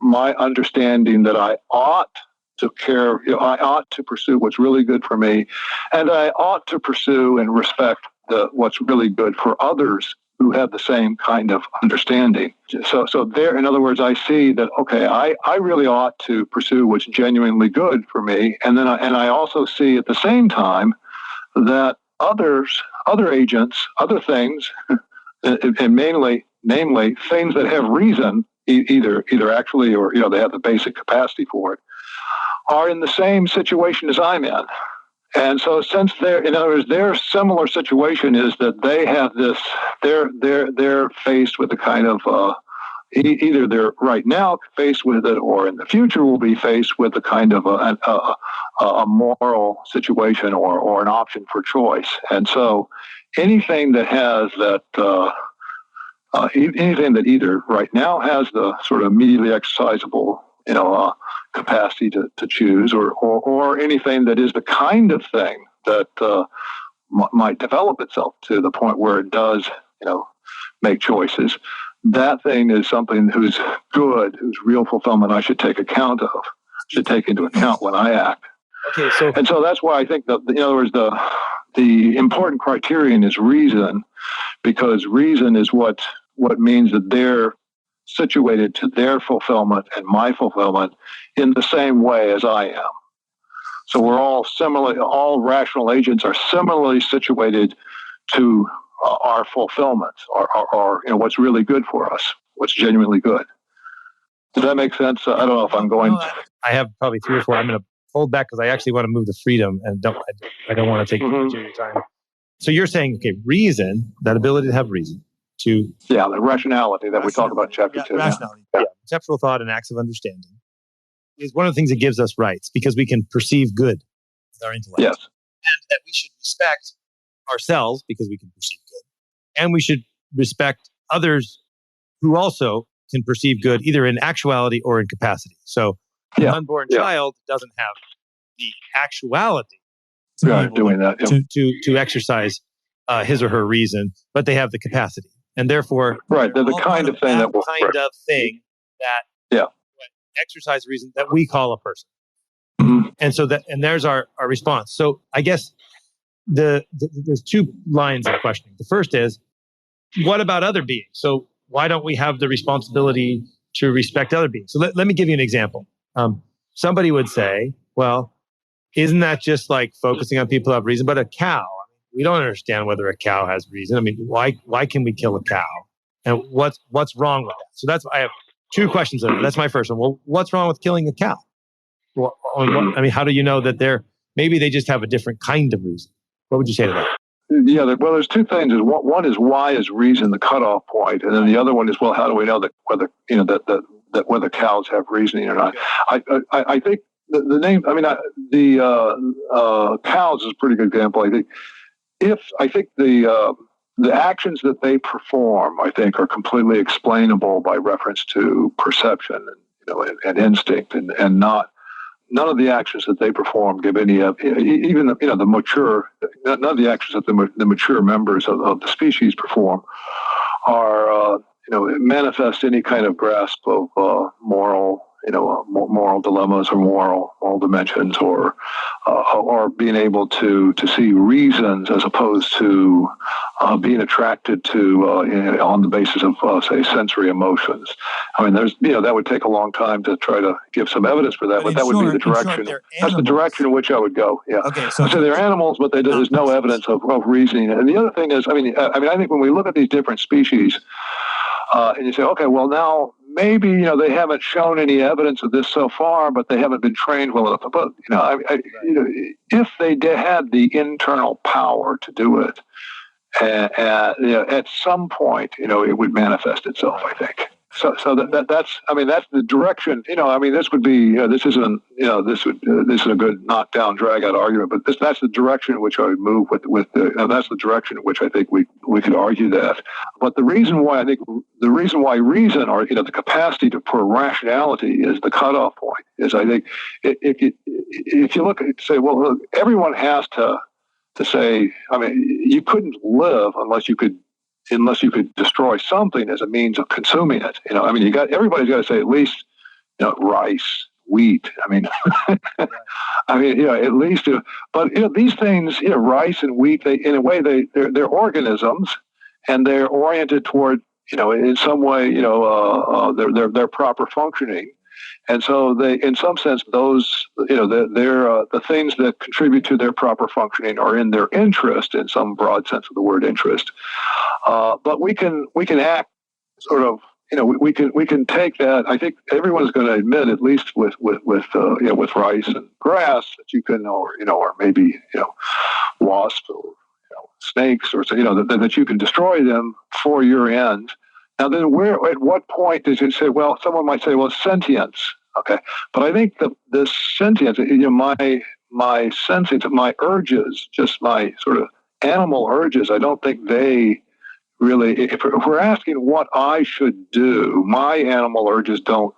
my understanding that I ought to care, I ought to pursue what's really good for me, and I ought to pursue and respect what's really good for others who have the same kind of understanding. So there, in other words, I see that, okay, I really ought to pursue what's genuinely good for me, and then I also see at the same time that other agents, other things, and namely things that have reason, either actually or they have the basic capacity for it, are in the same situation as I'm in. And so since in other words, their similar situation is that they have this, they're faced with a kind of, either they're right now faced with it or in the future will be faced with a kind of a moral situation or an option for choice. And so anything that has that, anything that either right now has the sort of immediately exercisable, capacity to choose, or anything that is the kind of thing that might develop itself to the point where it does, make choices. That thing is something whose good, whose real fulfillment I should take account of, should take into account when I act. Okay, so that's why I think that, in other words, the important criterion is reason, because reason is what means that they're situated to their fulfillment and my fulfillment in the same way as I am. So we're all rational agents are similarly situated to our fulfillment or what's really good for us, what's genuinely good. Does that make sense? I don't know if I'm going. I have probably 3 or 4. I'm going to hold back because I actually want to move to freedom and I don't want to take much of your time. So you're saying, okay, reason, that ability to have reason, the rationality that we talk about in chapter 2. Rationality. Yeah. Conceptual thought and acts of understanding is one of the things that gives us rights because we can perceive good with our intellect. Yes. And that we should respect ourselves because we can perceive good. And we should respect others who also can perceive good either in actuality or in capacity. So an unborn child doesn't have the actuality to exercise his or her reason, but they have the capacity. And therefore, they're the kind of thing that exercise reason that we call a person. Mm-hmm. And there's our response. So I guess there's 2 lines of questioning. The first is, what about other beings? So why don't we have the responsibility to respect other beings? So let me give you an example. Somebody would say, well, isn't that just like focusing on people who have reason? But a cow, we don't understand whether a cow has reason. I mean, why can we kill a cow? And what's wrong with that? So I have 2 questions. That's my first one. Well, what's wrong with killing a cow? Well, how do you know that maybe they just have a different kind of reason? What would you say to that? Yeah, well, there's 2 things. One is, why is reason the cutoff point, and then the other one is, well, how do we know that whether cows have reasoning or not? I think the name. I mean, the cows is a pretty good example. I think the actions that they perform, I think, are completely explainable by reference to perception and instinct, and not. None of the actions that they perform give any, even the mature. None of the actions that the mature members of the species perform are, manifest any kind of grasp of moral, moral dilemmas or moral dimensions, or being able to see reasons as opposed to being attracted to on the basis of say sensory emotions. I mean, there's that would take a long time to try to give some evidence for that, but that would be the direction. That's the direction in which I would go. Yeah. Okay. So they're animals, but there's no evidence of reasoning. And the other thing is, I think when we look at these different species, and you say, okay, well now maybe they haven't shown any evidence of this so far, but they haven't been trained well enough. But if they had the internal power to do it, at some point, it would manifest itself, I think. So that's the direction. This would be this isn't a good knockdown drag out argument, but that's the direction in which I would move with that's the direction in which I think we could argue that. But the reason why reason or the capacity for rationality is the cutoff point is, I think, if you look at say, well, look, everyone has to say. I mean, you couldn't live unless you could destroy something as a means of consuming it. I mean, everybody's got to say at least rice, wheat. I mean, at least. But these things, rice and wheat, they in a way they're organisms, and they're oriented toward in some way their proper functioning. And so they, in some sense, those, they're the things that contribute to their proper functioning are in their interest, in some broad sense of the word interest. But we can act sort of, we can take that. I think everyone is going to admit, at least with rice and grass, that you can, or maybe wasps or snakes, or that you can destroy them for your end. Now, then, at what point does it say? Well, someone might say, well, sentience. Okay, but I think that this sentience, my sentience, my urges, just my sort of animal urges, I don't think they really. If we're asking what I should do, my animal urges don't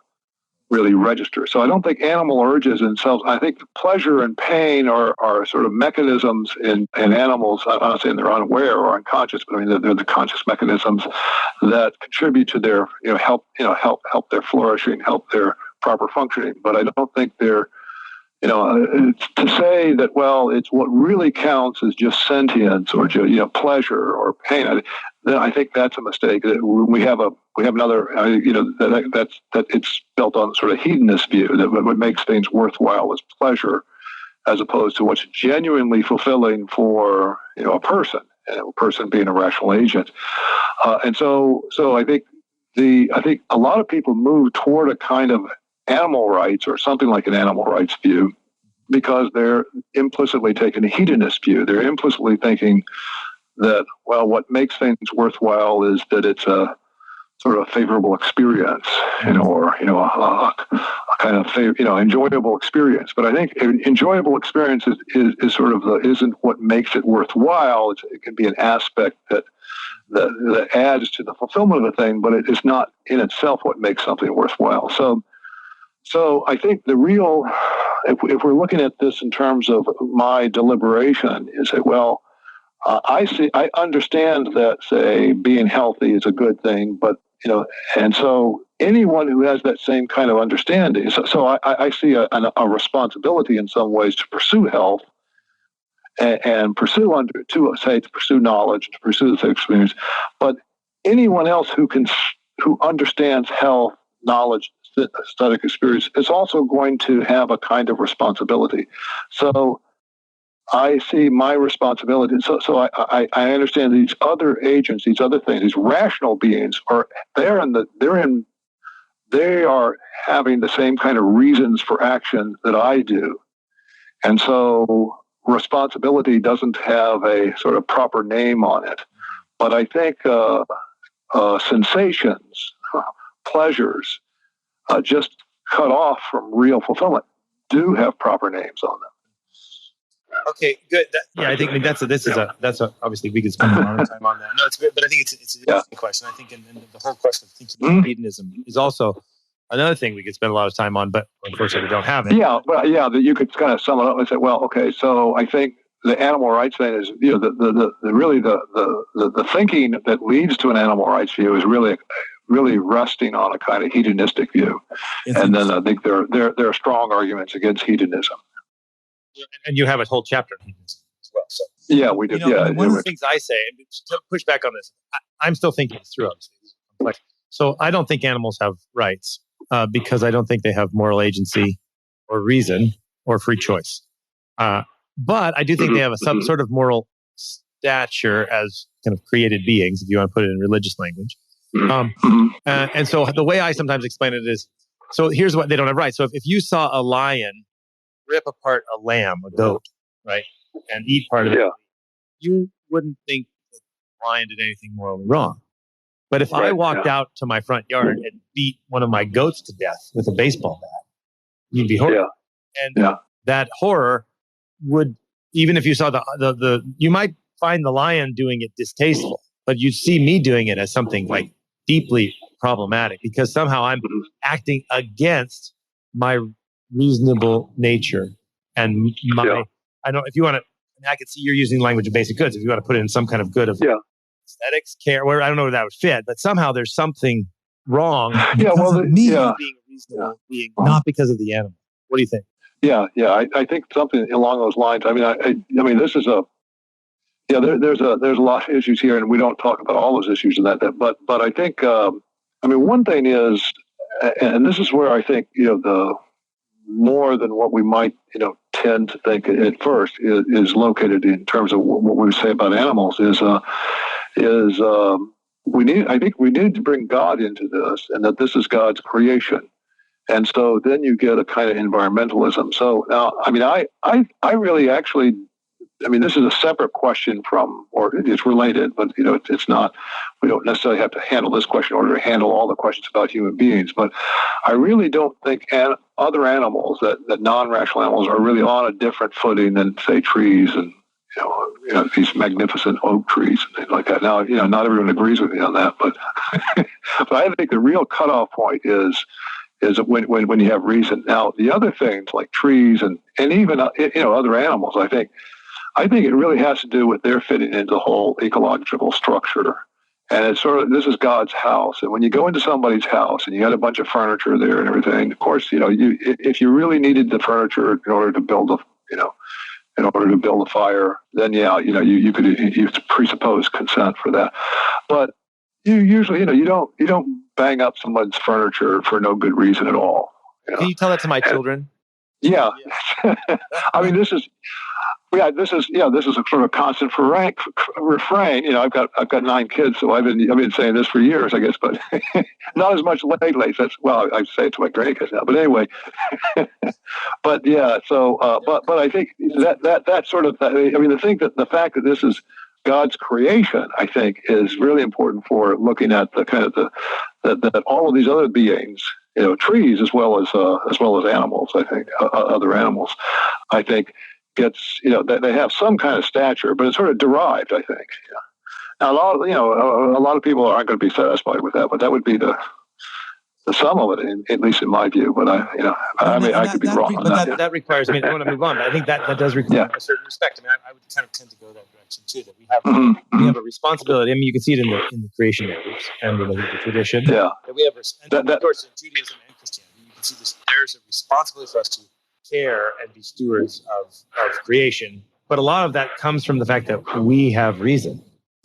really register. So I don't think animal urges themselves. I think pleasure and pain are sort of mechanisms in animals. I'm not saying they're unaware or unconscious, but I mean they're the conscious mechanisms that contribute to their help their flourishing, help their proper functioning. But I don't think they're to say that, well, it's what really counts is just sentience or pleasure or pain. I think that's a mistake. We have another that it's built on sort of hedonist view, that what makes things worthwhile is pleasure, as opposed to what's genuinely fulfilling for a person, and a person being a rational agent. And so I think a lot of people move toward a kind of animal rights or something like an animal rights view because they're implicitly taking a hedonist view. They're implicitly thinking that, well, what makes things worthwhile is that it's a sort of favorable experience, or a kind of enjoyable experience. But I think an enjoyable experience is sort of isn't what makes it worthwhile. It can be an aspect that adds to the fulfillment of the thing, but it is not in itself what makes something worthwhile. So I think the real, if we're looking at this in terms of my deliberation, is that, well, I understand that, say, being healthy is a good thing, but and so anyone who has that same kind of understanding, so I see a responsibility in some ways to pursue health and pursue knowledge, to pursue the experience. But anyone else who understands health, knowledge, aesthetic experience is also going to have a kind of responsibility. So I see my responsibility. So I understand these other agents, these other things, these rational beings they are having the same kind of reasons for action that I do. And so responsibility doesn't have a sort of proper name on it. But I think sensations, pleasures, just cut off from real fulfillment, do have proper names on them. Okay, good. I think that's obviously we could spend a lot of time on that. No, it's good, but I think it's an interesting question. I think and the whole question of thinking about hedonism is also another thing we could spend a lot of time on, but unfortunately we don't have it. That you could kind of sum it up and say, well, okay, so I think the animal rights thing is the thinking that leads to an animal rights view is really resting on a kind of hedonistic view, and then I think there are strong arguments against hedonism. And you have a whole chapter on hedonism as well. So we do. One of the things I say, and to push back on this, I'm still thinking this through. Obviously, so I don't think animals have rights because I don't think they have moral agency or reason or free choice. But I do think they have some sort of moral stature as kind of created beings, if you want to put it in religious language. And so the way I sometimes explain it is, so here's what they don't have rights. So if you saw a lion rip apart a lamb, a goat, right, and eat part of it, you wouldn't think the lion did anything morally wrong. But if I walked out to my front yard and beat one of my goats to death with a baseball bat, you'd be horrified. And that horror would, even if you saw the you might find the lion doing it distasteful, but you'd see me doing it as something like deeply problematic because somehow I'm acting against my reasonable nature And I don't, if you want to, I can see you're using the language of basic goods. If you want to put it in some kind of good of aesthetics, care, where I don't know where that would fit, but somehow there's something wrong because of me being a reasonable being, not because of the animal. What do you think? Yeah. I think something along those lines. I mean, this is there's a lot of issues here, and we don't talk about all those issues in that. But I think, one thing is, and this is where I think the more than what we might tend to think at first is located in terms of what we say about animals I think we need to bring God into this, and that this is God's creation. And so then you get a kind of environmentalism. So now, I really actually, this is a separate question from, or it's related, but it's not, we don't necessarily have to handle this question in order to handle all the questions about human beings. But I really don't think other animals, that non-rational animals, are really on a different footing than, say, trees and these magnificent oak trees and things like that. Now, not everyone agrees with me on that, but but I think the real cutoff point is when you have reason. Now, the other things like trees and even other animals, I think it really has to do with their fitting into the whole ecological structure. And it's sort of, this is God's house. And when you go into somebody's house and you got a bunch of furniture there and everything, of course, if you really needed the furniture in order to build a fire, then you could presuppose consent for that. But you usually, you don't bang up someone's furniture for no good reason at all. Can you tell that to my children? Yeah. This is a sort of constant refrain. I've got 9 kids, so I've been saying this for years, I guess, but not as much lately. I say it to my grandkids now, but anyway. But yeah, so but I think that sort of, the fact that this is God's creation, I think, is really important for looking at the kind of that all of these other beings, trees as well as animals. I think other animals, I think, gets they have some kind of stature, but it's sort of derived. I think. Now a lot of people aren't going to be satisfied with that, but that would be the sum of it, at least in my view. But I could be wrong on that. That requires. I want to move on, but I think that does require a certain respect. I would kind of tend to go that direction too. That we have a responsibility. You can see it in the creation narratives and in the tradition. Yeah. That we have, and of course, in Judaism and Christianity, you can see this. There's a responsibility for us to care and be stewards of creation. But a lot of that comes from the fact that we have reason.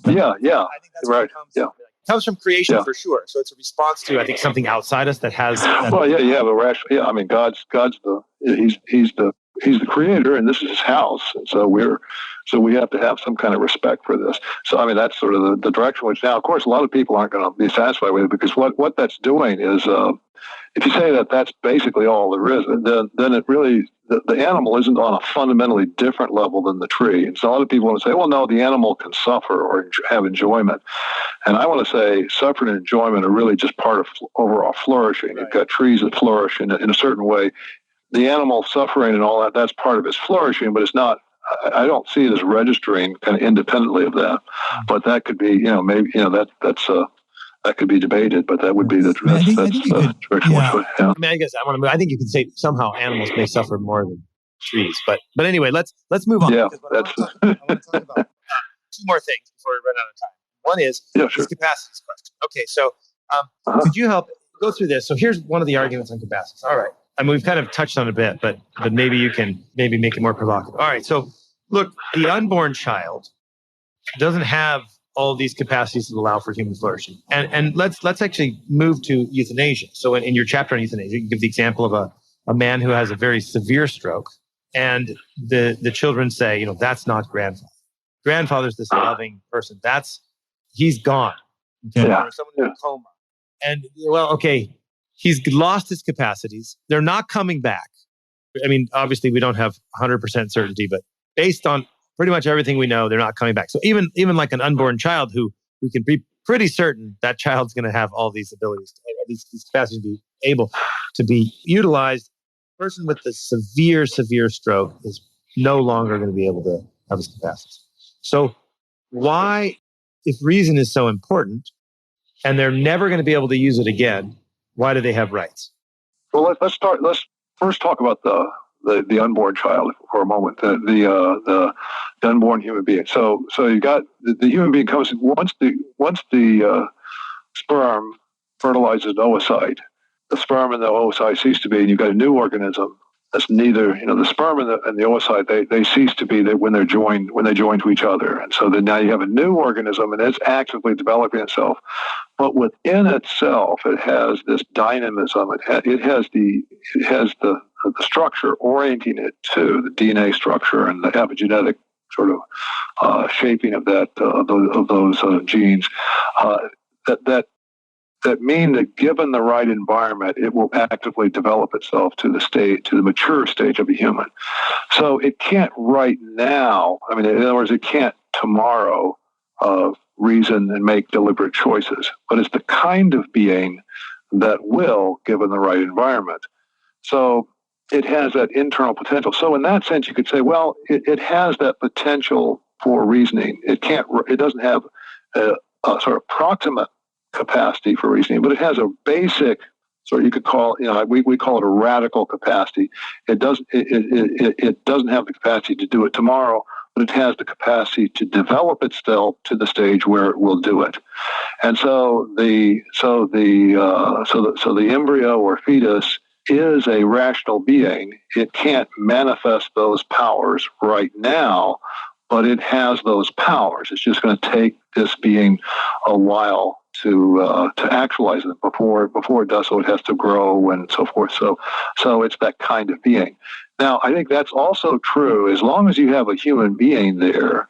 Yeah. I think that's right. It comes from creation for sure. So it's a response to, I think, something outside us that has. But we're actually, God's he's the creator, and this is his house, and so we have to have some kind of respect for this. So that's sort of the direction which now, of course, a lot of people aren't going to be satisfied with it, because what that's doing is, if you say that that's basically all there is, then it really, the animal isn't on a fundamentally different level than the tree. And so a lot of people want to say, well, no, the animal can suffer or have enjoyment. And I want to say suffering and enjoyment are really just part of overall flourishing. Right. You've got trees that flourish in a certain way. The animal suffering and all that's part of its flourishing, but it's not, I don't see it as registering kind of independently of that. But that could be, maybe, that could be debated, but that would be the direction. I guess I think you could say somehow animals may suffer more than trees, but anyway, let's move on. Yeah, I want to talk about 2 more things before we run out of time. One is this capacities question. Okay, so could you help go through this? So here's one of the arguments on capacities. All right, we've kind of touched on it a bit, but maybe you can make it more provocative. All right, so look, the unborn child doesn't have all of these capacities that allow for human flourishing. And let's actually move to euthanasia. So in your chapter on euthanasia, you give the example of a man who has a very severe stroke, and the children say, that's not grandfather. Grandfather's this loving person. He's gone. Okay? Or someone in a coma. And he's lost his capacities. They're not coming back. Obviously we don't have 100% certainty, but based on pretty much everything we know, they're not coming back. So even like an unborn child who can be pretty certain that child's going to have all these abilities, these capacities to be able to be utilized. The person with the severe stroke is no longer going to be able to have his capacities. So why, if reason is so important and they're never going to be able to use it again, why do they have rights? Well, let's first talk about the the unborn child for a moment, the unborn human being. So you got the human being comes once the sperm fertilizes an oocyte. The sperm and the oocyte cease to be, and you've got a new organism that's neither, the sperm and the oocyte, they cease to be when they join to each other. And so then now you have a new organism, and it's actively developing itself. But within itself, it has this dynamism. It has the structure orienting it to the DNA structure and the epigenetic sort of shaping of that of those genes. That mean that given the right environment, it will actively develop itself to the mature stage of a human. So it can't right now. I mean, in other words, it can't tomorrow reason and make deliberate choices. But it's the kind of being that will, given the right environment. So it has that internal potential. So in that sense, you could say, well, it has that potential for reasoning. It doesn't have a sort of proximate capacity for reasoning, but it has a basic, sort of, you could call, we call it a radical capacity. It doesn't have the capacity to do it tomorrow, but it has the capacity to develop itself to the stage where it will do it. And so the embryo or fetus is a rational being. It can't manifest those powers right now, but it has those powers. It's just going to take this being a while to actualize it before it does. So it has to grow and so forth. So it's that kind of being. Now, I think that's also true as long as you have a human being there.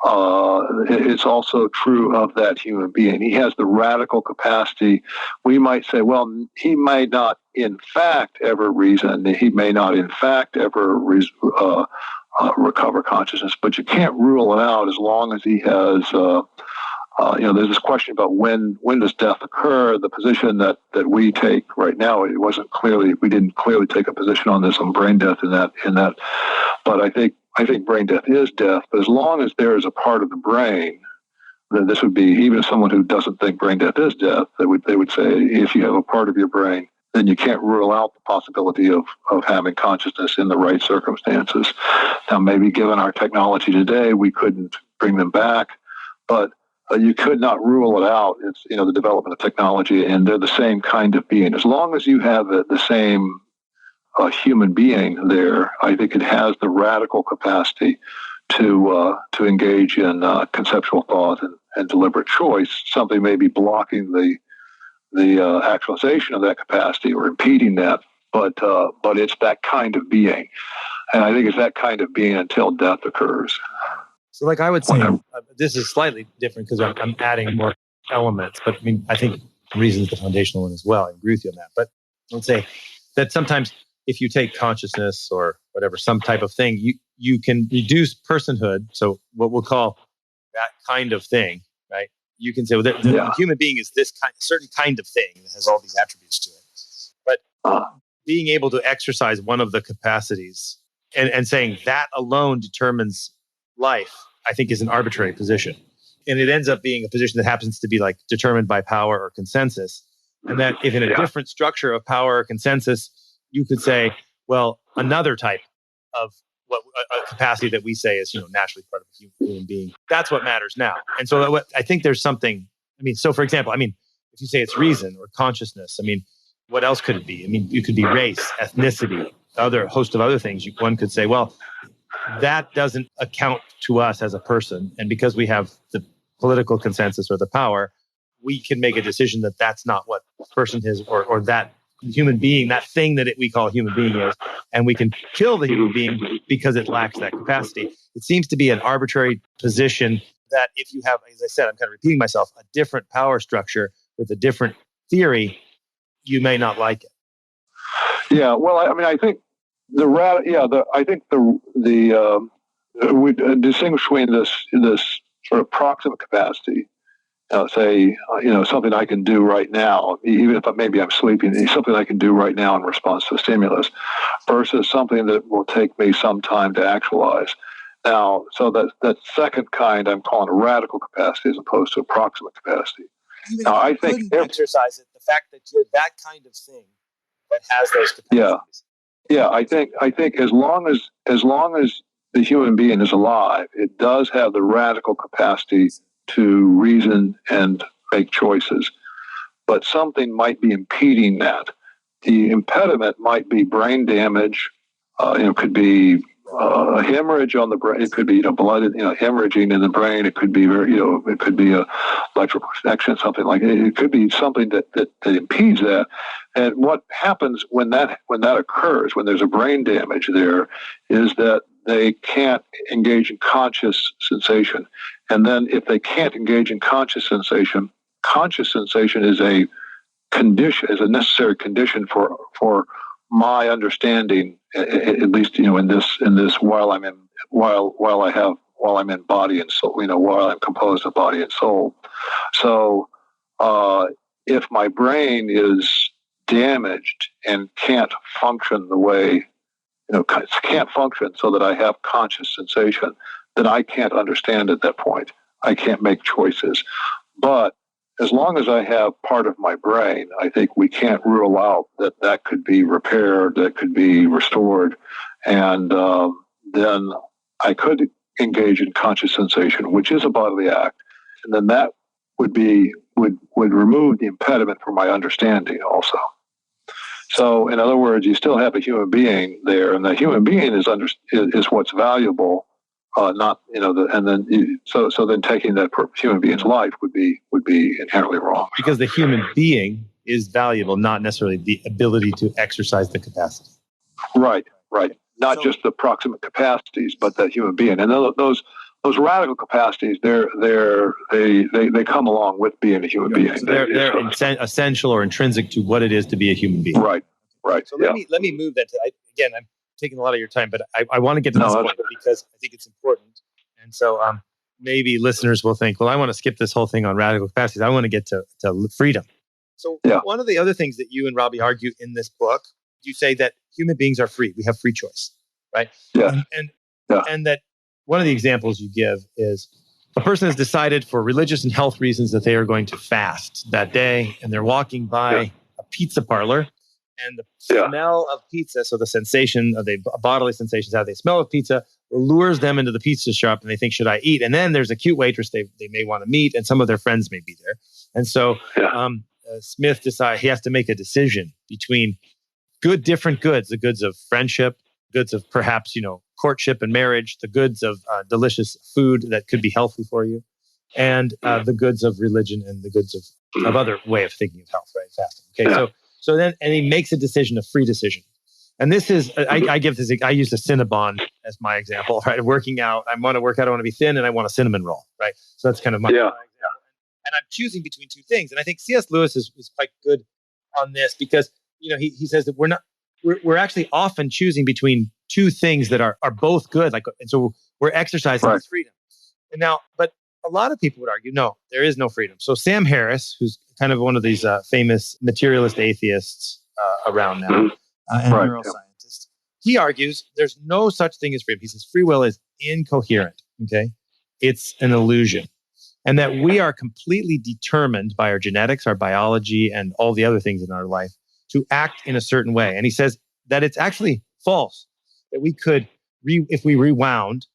It's also true of that human being. He has the radical capacity. We might say, well, he may not in fact ever reason. He may not in fact ever recover consciousness, but you can't rule it out as long as he has. There's this question about when does death occur. The position that we take right now, we didn't clearly take a position on this on brain death in that. But I think brain death is death. But as long as there is a part of the brain, then this would be, even if someone who doesn't think brain death is death, they would say if you have a part of your brain, then you can't rule out the possibility of having consciousness in the right circumstances. Now, maybe given our technology today, we couldn't bring them back, but you could not rule it out. It's, the development of technology, and they're the same kind of being. As long as you have the same human being there, I think it has the radical capacity to engage in conceptual thought and deliberate choice. Something may be blocking the actualization of that capacity or impeding that, but it's that kind of being. And I think it's that kind of being until death occurs. So like I would say, this is slightly different because I'm adding more elements, but I think reason is the foundational one as well. I agree with you on that. But let's say that sometimes if you take consciousness or whatever, some type of thing, you can reduce personhood. So what we'll call that kind of thing, right? You can say, well, the human being is this certain kind of thing that has all these attributes to it. But being able to exercise one of the capacities and saying that alone determines life, I think, is an arbitrary position. And it ends up being a position that happens to be like determined by power or consensus. And that if in a different structure of power or consensus, you could say, well, another type of a capacity that we say is, naturally part of a human being. That's what matters now. And so I think there's something, so for example, if you say it's reason or consciousness, what else could it be? It could be race, ethnicity, other host of other things. One could say, well, that doesn't account to us as a person. And because we have the political consensus or the power, we can make a decision that that's not what person is or that human being, that thing that we call a human being is. And we can kill the human being because it lacks that capacity. It seems to be an arbitrary position that if you have, as I said, I'm kind of repeating myself, a different power structure with a different theory, you may not like it. Yeah, well, I think we distinguish between this sort of proximate capacity, something I can do right now, even if maybe I'm sleeping, something I can do right now in response to stimulus, versus something that will take me some time to actualize. Now, so that second kind I'm calling a radical capacity as opposed to a proximate capacity. Even now, I think exercise it. The fact that you're that kind of thing that has those capacities. Yeah, I think as long as the human being is alive, it does have the radical capacity to reason and make choices. But something might be impeding that. The impediment might be brain damage. Could be a hemorrhage on the brain. It could be blood, hemorrhaging in the brain. It could be it could be a electrical connection, something like it. It could be something that impedes that. And what happens when that occurs, when there's a brain damage there, is that they can't engage in conscious sensation. And then if they can't engage in conscious sensation is a condition, is a necessary condition for my understanding, at least in this while I'm in body and soul, while I'm composed of body and soul. So if my brain is damaged and can't function the way can't function so that I have conscious sensation, then I can't understand at that point. I can't make choices. But as long as I have part of my brain, I think we can't rule out that could be repaired, that could be restored, and then I could engage in conscious sensation, which is a bodily act, and then that would remove the impediment for my understanding also. So, in other words, you still have a human being there, and the human being is what's valuable. Not so then taking that human being's life would be inherently wrong. Because the human being is valuable, not necessarily the ability to exercise the capacity. Right. Not just the proximate capacities, but that human being, and those radical capacities, they come along with being a human being. So they're essential or intrinsic to what it is to be a human being. Right. So let me move that to again. I'm taking a lot of your time, but I want to get to this point because I think it's important. And so maybe listeners will think, well, I want to skip this whole thing on radical capacities. I want to get to freedom. So one of the other things that you and Robbie argue in this book, you say that human beings are free. We have free choice, right? Yeah. And that one of the examples you give is a person has decided for religious and health reasons that they are going to fast that day, and they're walking by a pizza parlor. And the smell of pizza, so the sensation of the bodily sensations, how they smell of pizza, lures them into the pizza shop, and they think, should I eat? And then there's a cute waitress they may want to meet, and some of their friends may be there. And so Smith decides he has to make a decision between different goods, the goods of friendship, goods of perhaps, courtship and marriage, the goods of delicious food that could be healthy for you, and the goods of religion and the goods of other way of thinking of health, right? Fasting. Okay, So then, and he makes a decision, a free decision. And this is, I use the Cinnabon as my example, right? Working out, I want to work out, I want to be thin, and I want a cinnamon roll, right? So that's kind of my example. And I'm choosing between two things. And I think C.S. Lewis is quite good on this because, he says that we're actually often choosing between two things that are both good. And so we're exercising this freedom. And now, but a lot of people would argue, no, there is no freedom. So Sam Harris, who's kind of one of these famous materialist atheists around now, and neuroscientist, he argues there's no such thing as freedom. He says free will is incoherent, okay? It's an illusion. And that we are completely determined by our genetics, our biology, and all the other things in our life to act in a certain way. And he says that it's actually false, that we could, if we rewound,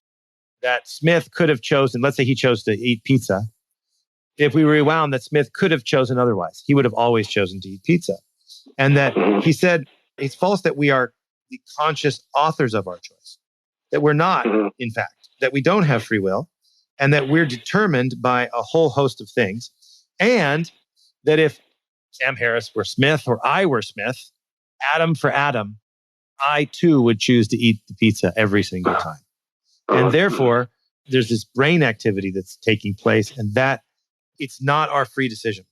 that Smith could have chosen, let's say he chose to eat pizza. If we rewound, that Smith could have chosen otherwise. He would have always chosen to eat pizza. And that he said it's false that we are the conscious authors of our choice. That we're not, in fact, that we don't have free will, and that we're determined by a whole host of things. And that if Sam Harris were Smith or I were Smith, atom for atom, I too would choose to eat the pizza every single time. And therefore, there's this brain activity that's taking place, and that it's not our free decision.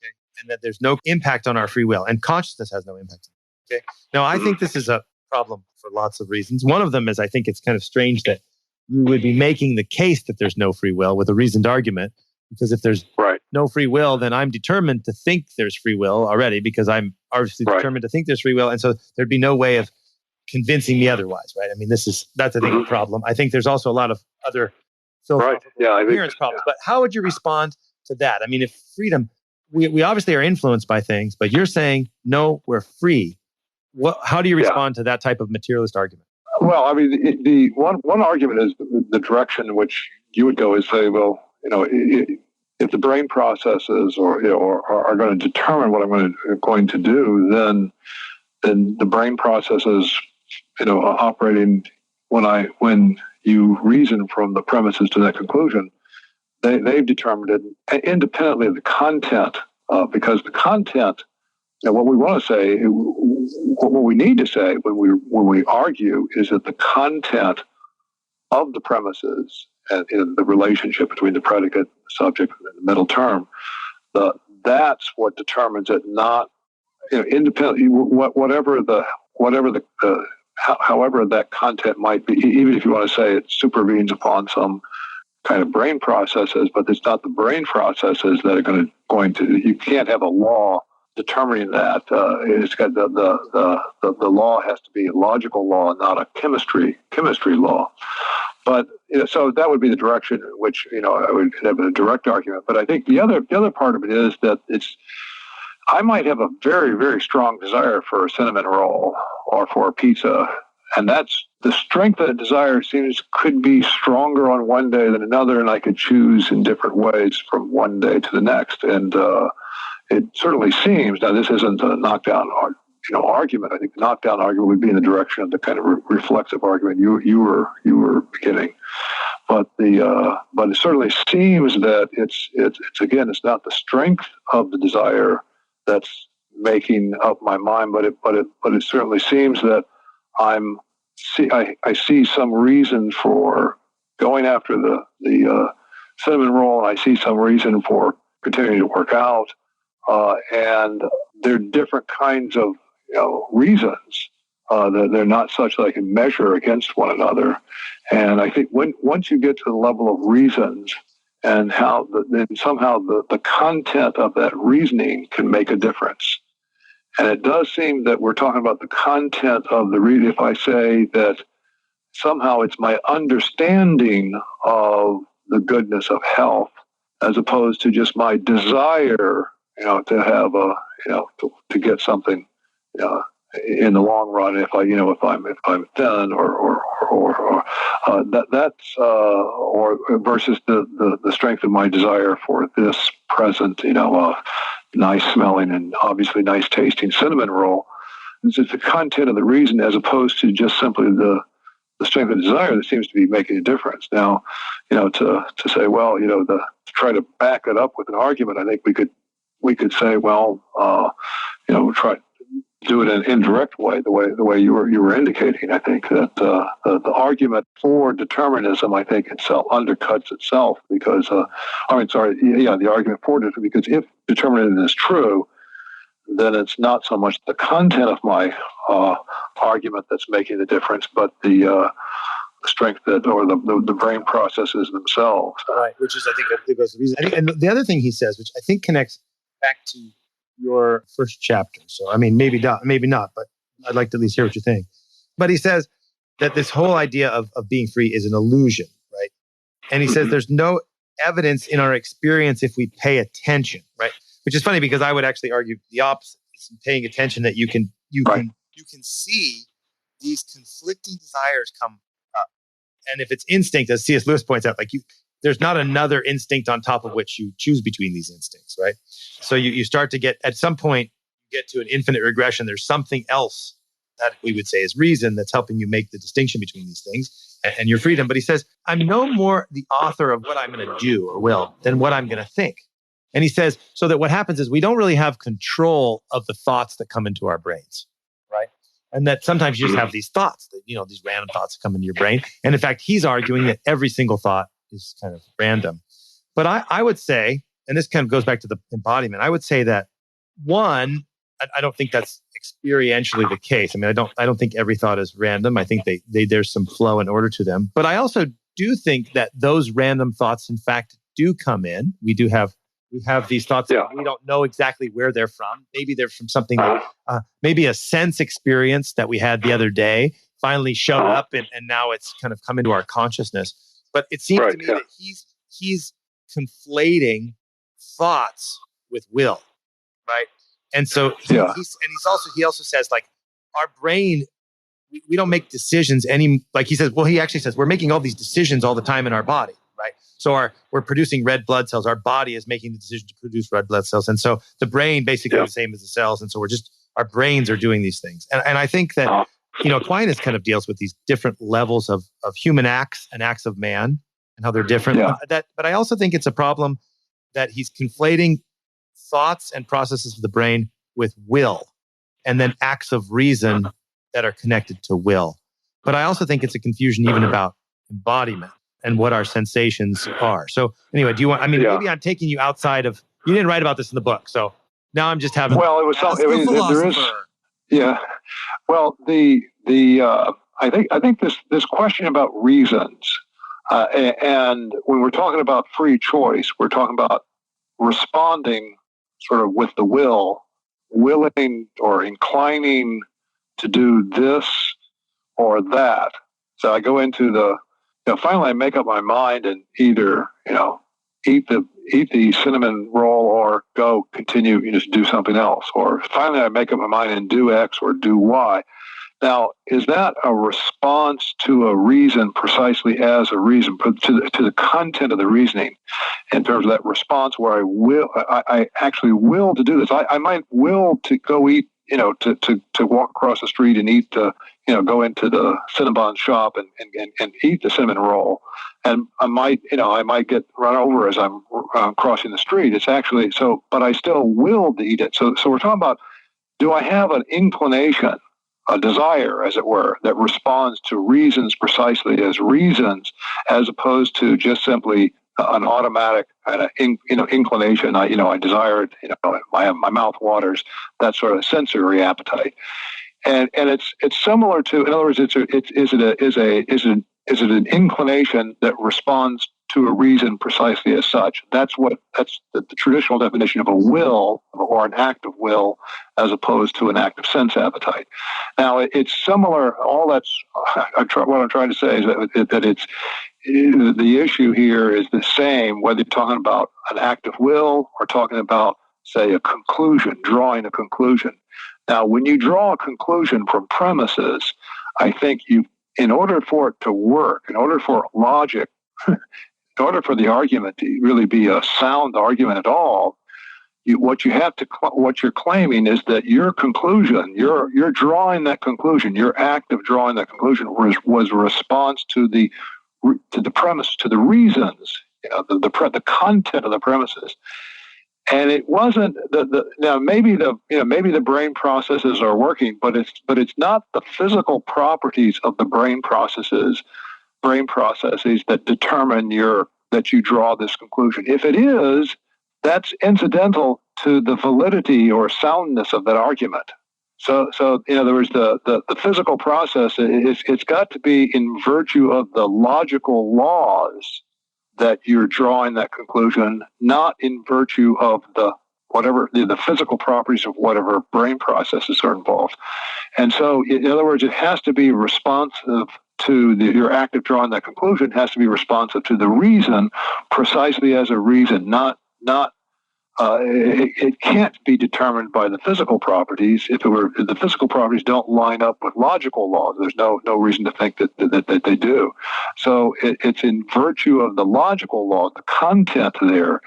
Okay? And that there's no impact on our free will, and consciousness has no impact. Okay. Now, I think this is a problem for lots of reasons. One of them is I think it's kind of strange that you would be making the case that there's no free will with a reasoned argument, because if there's no free will, then I'm determined to think there's free will already, because I'm obviously determined to think there's free will. And so there'd be no way of convincing me otherwise, right? I mean, that's I think a problem. I think there's also a lot of other philosophical appearance problems. But how would you respond to that? I mean, if freedom, we obviously are influenced by things, but you're saying, no, we're free. How do you respond to that type of materialist argument? Well, I mean, the one argument is the direction in which you would go is say, well, if the brain processes or are going to determine what I'm going to do, then the brain processes, operating when you reason from the premises to that conclusion, they've determined it independently of the content, because the content. What we want to say, what we need to say when we argue, is that the content of the premises and the relationship between the predicate, the subject, and the middle term, that's what determines it. Not independently, however that content might be. Even if you want to say it supervenes upon some kind of brain processes, but it's not the brain processes that are going to. You can't have a law determining that. It's got the law has to be a logical law, not a chemistry law. But so that would be the direction in which I would have a direct argument. But I think the other part of it is that I might have a very, very strong desire for a cinnamon roll or for a pizza, and that's the strength of that desire could be stronger on one day than another, and I could choose in different ways from one day to the next. And it certainly seems, now this isn't a knockdown argument. I think the knockdown argument would be in the direction of the kind of reflexive argument you were beginning. But it certainly seems that it's again, it's not the strength of the desire that's making up my mind, but it certainly seems that I see some reason for going after the cinnamon roll, and I see some reason for continuing to work out. And there are different kinds of reasons. They're not such that I can measure against one another. And I think once you get to the level of reasons and then somehow the content of that reasoning can make a difference. And it does seem that we're talking about the content of the reason. If I say that somehow it's my understanding of the goodness of health, as opposed to just my desire to have to get something, in the long run, if I'm thin or versus the strength of my desire for this present, nice smelling and obviously nice tasting cinnamon roll. It's the content of the reason as opposed to just simply the strength of desire that seems to be making a difference. Now, to say, well, to try to back it up with an argument, I think we could say, well, try to do it in an indirect way, the way you were indicating. I think that the argument for determinism, I think itself undercuts itself because, the argument for it, because if determinism is true, then it's not so much the content of my argument that's making the difference, but the strength or the brain processes themselves. Right, which is, I think, the reason. And the other thing he says, which I think connects back to your first chapter. So, I mean, maybe not, but I'd like to at least hear what you think. But he says that this whole idea of being free is an illusion, right? And he says there's no evidence in our experience if we pay attention, right? Which is funny because I would actually argue the opposite. It's paying attention that you can see these conflicting desires come up. And if it's instinct, as C.S. Lewis points out, there's not another instinct on top of which you choose between these instincts, right? So you start to get, at some point, you get to an infinite regression. There's something else that we would say is reason that's helping you make the distinction between these things and your freedom. But he says, I'm no more the author of what I'm going to do or will than what I'm going to think. And he says, so that what happens is we don't really have control of the thoughts that come into our brains, right? And that sometimes you just have these thoughts, that, these random thoughts that come into your brain. And in fact, he's arguing that every single thought is kind of random. But I would say, and this kind of goes back to the embodiment, I would say that one, I don't think that's experientially the case. I mean, I don't think every thought is random. I think there's some flow and order to them. But I also do think that those random thoughts, in fact, do come in. We have these thoughts that we don't know exactly where they're from. Maybe they're from something, maybe a sense experience that we had the other day finally showed up and now it's kind of come into our consciousness. But it seems to me that he's conflating thoughts with will, right? And so he also says, our brain, we don't make decisions like he says, well, he actually says we're making all these decisions all the time in our body, right? So we're producing red blood cells. Our body is making the decision to produce red blood cells. And so the brain basically is the same as the cells. And so our brains are doing these things. And I think that, Aquinas kind of deals with these different levels of human acts and acts of man and how they're different. But I also think it's a problem that he's conflating thoughts and processes of the brain with will, and then acts of reason that are connected to will. But I also think it's a confusion even about embodiment and what our sensations are. So anyway, maybe I'm taking you outside of, you didn't write about this in the book. So now I'm just having. Well, it was something, there is, yeah. Well, I think this question about reasons, and when we're talking about free choice, we're talking about responding sort of with the willing or inclining to do this or that. So I go into finally I make up my mind and either, eat the cinnamon roll or continue, just do something else. Or finally I make up my mind and do X or do Y. Now, is that a response to a reason precisely as a reason, to the content of the reasoning in terms of that response where I actually will to do this? I might will to go eat, to walk across the street and eat go into the Cinnabon shop and eat the cinnamon roll. And I might get run over as I'm crossing the street. It's actually but I still will to eat it. So we're talking about, do I have an inclination, a desire, as it were, that responds to reasons precisely as reasons, as opposed to just simply an automatic inclination. I desire it. My mouth waters. That sort of sensory appetite, and it's similar to. In other words, is it an inclination that responds to a reason precisely as such? That's the traditional definition of a will or an act of will, as opposed to an act of sense appetite. Now, it's similar. All what I'm trying to say is that it's the issue here is the same, whether you're talking about an act of will or talking about, say, a conclusion, drawing a conclusion. Now, when you draw a conclusion from premises, I think in order for it to work, in order for logic, in order for the argument to really be a sound argument at all, what you're claiming is that your conclusion, you're drawing that conclusion, your act of drawing that conclusion was a response to the premise, to the reasons, the content of the premises. And it wasn't now maybe the brain processes are working, but it's not the physical properties of the brain processes that determine that you draw this conclusion. If it is, that's incidental to the validity or soundness of that argument. So in other words, the physical process, it's got to be in virtue of the logical laws that you're drawing that conclusion, not in virtue of the physical properties of whatever brain processes are involved. And so, in other words, it has to be responsive to your act of drawing that conclusion has to be responsive to the reason precisely as a reason, not it can't be determined by the physical properties. If the physical properties don't line up with logical laws, there's no reason to think that they do. So it's in virtue of the logical law, the content there.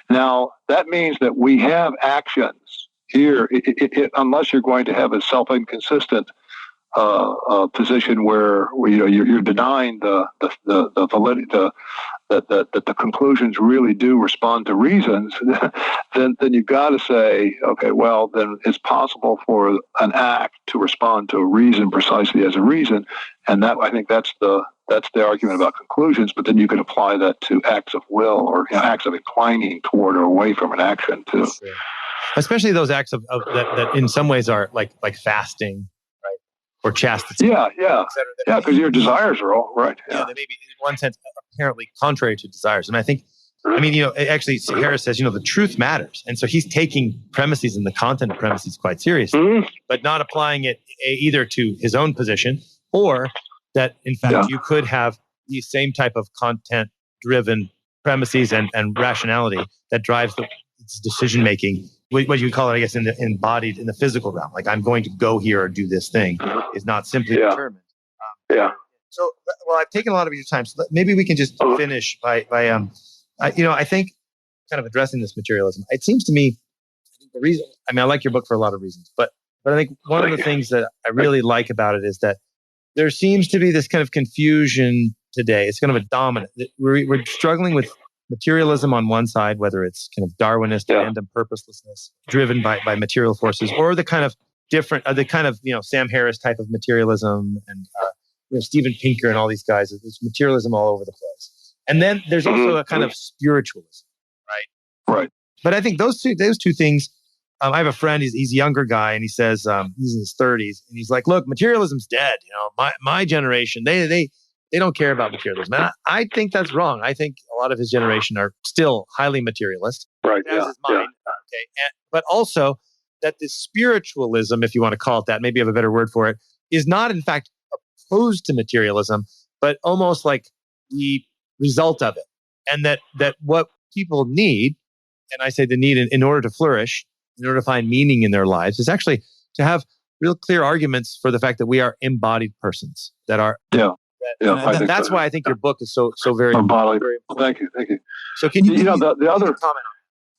Now, that means that we have actions here, unless you're going to have a self-inconsistent position where you're denying the validity, that the conclusions really do respond to reasons, then you've got to say, okay, well, then it's possible for an act to respond to a reason precisely as a reason, and that I think that's the argument about conclusions. But then you could apply that to acts of will or acts of inclining toward or away from an action too. Sure. Especially those acts of that in some ways are like fasting, right, or chastity. Yeah, because your desires are all right. Yeah, they may be in one sense apparently contrary to desires. And I think, actually Harris says, the truth matters. And so he's taking premises and the content of premises quite seriously, but not applying it either to his own position or that, in fact, you could have the same type of content-driven premises and rationality that drives the decision-making what you call it, I guess, in the embodied, in the physical realm. Like, I'm going to go here or do this thing is not simply determined. So, well, I've taken a lot of your time. So maybe we can just finish by I think kind of addressing this materialism. It seems to me, the reason, I mean, I like your book for a lot of reasons, but I think one of the things that I really like about it is that there seems to be this kind of confusion today. It's kind of a dominant. We're struggling with materialism on one side, whether it's kind of Darwinist, random purposelessness, driven by material forces, or the kind of different, Sam Harris type of materialism, and Steven Pinker and all these guys. There's materialism all over the place. And then there's also a kind of spiritualism, right? Right. But I think those two things. I have a friend. He's a younger guy, and he says he's in his 30s, and he's like, "Look, materialism's dead. My generation, they don't care about materialism." And I think that's wrong. I think a lot of his generation are still highly materialist. Right. As is mine. Okay. But also that the spiritualism, if you want to call it that, maybe you have a better word for it, is not in fact opposed to materialism, but almost like the result of it, and that what people need, and I say the need in order to flourish, in order to find meaning in their lives, is actually to have real clear arguments for the fact that we are embodied persons that are. That's why I think your book is so very embodied. Very Thank you. So can you, the other comment on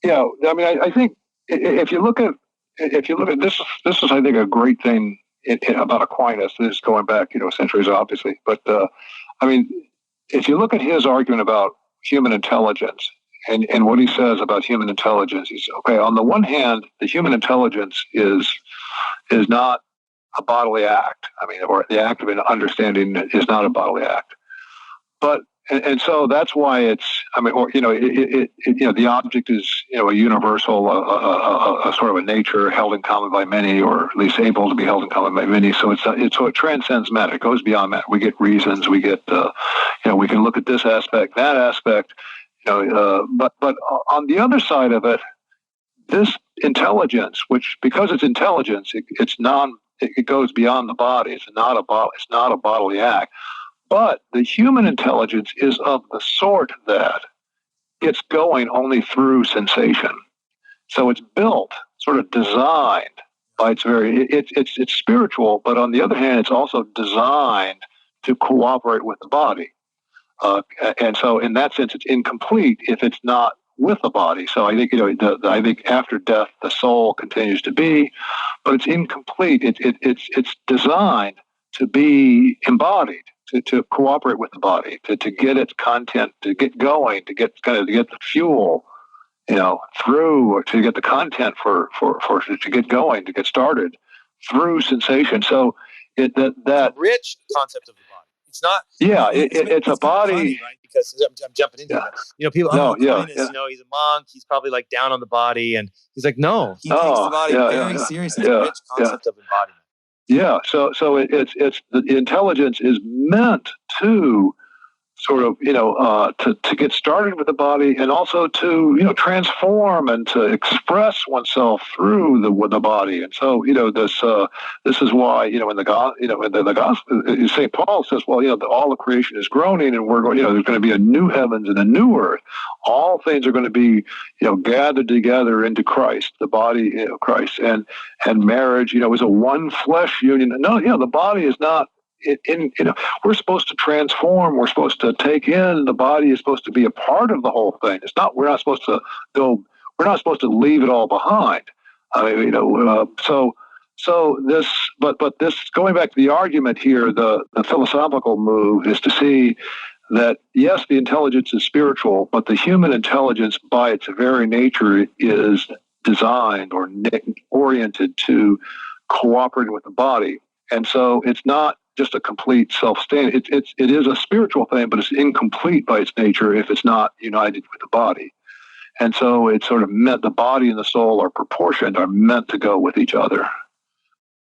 it? Yeah, I mean, I think if you look at this is I think a great thing about Aquinas. This is going back centuries, obviously, but I mean, if you look at his argument about human intelligence. And what he says about human intelligence, he's okay. On the one hand, the human intelligence is not a bodily act. I mean, or the act of an understanding is not a bodily act. But and so that's why it's. I mean, or the object is a universal, a sort of a nature held in common by many, or at least able to be held in common by many. So it transcends matter. It goes beyond matter. We get reasons. We get we can look at this aspect, that aspect. But on the other side of it, this intelligence, which because it's intelligence, it goes beyond the body. It's not a bodily act. But the human intelligence is of the sort that it's going only through sensation. So it's built, sort of designed by its very. It's spiritual, but on the other hand, it's also designed to cooperate with the body. And so, in that sense, it's incomplete if it's not with the body. So I think I think after death, the soul continues to be, but it's incomplete. It's designed to be embodied, to cooperate with the body, to get its content, to get going, to get the fuel, through, or to get the content for to get going, to get started through sensation. So that rich concept of the body. It's not. Yeah, it's a body, funny, right? Because I'm jumping into that. People. Aquinas, he's a monk. He's probably like down on the body, and he's like, no, he takes the body very seriously. It's a rich concept of embodiment. Yeah. So it's the intelligence is meant to sort of to get started with the body, and also to transform and to express oneself through the body. And so this is why in the gospel St. Paul says, well, all of creation is groaning, and we're going there's going to be a new heavens and a new earth. All things are going to be gathered together into Christ, the body Christ, and marriage is a one flesh union. No, the body is not. We're supposed to transform. We're supposed to take in. The body is supposed to be a part of the whole thing. It's not. We're not supposed to go. We're not supposed to leave it all behind. I mean, So this, but this, going back to the argument here, the philosophical move is to see that yes, the intelligence is spiritual, but the human intelligence, by its very nature, is designed or oriented to cooperating with the body, and so it's not just a complete self-standing. It is a spiritual thing, but it's incomplete by its nature if it's not united with the body. And so it's sort of meant the body and the soul are proportioned, are meant to go with each other.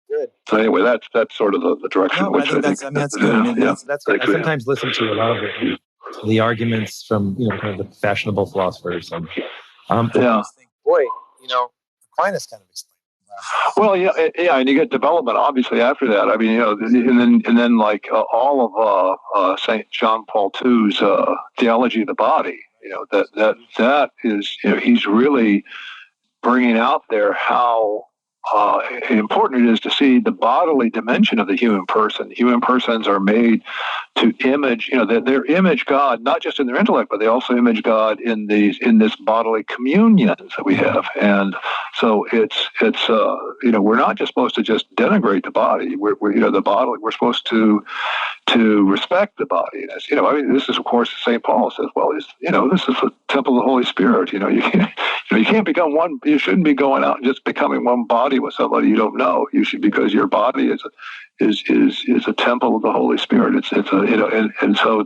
Good. So anyway, that's sort of the direction. No, I think that's good. That's good. I sometimes listen to a lot of the arguments from kind of the fashionable philosophers, and I just think, boy, Aquinas kind of explained. Well, yeah, and you get development obviously after that. I mean, and then like all of Saint John Paul II's theology of the body. That is, he's really bringing out there how important it is to see the bodily dimension of the human person. Human persons are made to image, they image God, not just in their intellect, but they also image God in this bodily communions that we have. And so it's we're not just supposed to just denigrate the body. We're the bodily. We're supposed to respect the body. This is, of course, St. Paul says, well, this is the temple of the Holy Spirit. You can't become one. You shouldn't be going out and just becoming one body with somebody you don't know. You should, because your body is a temple of the Holy Spirit. And so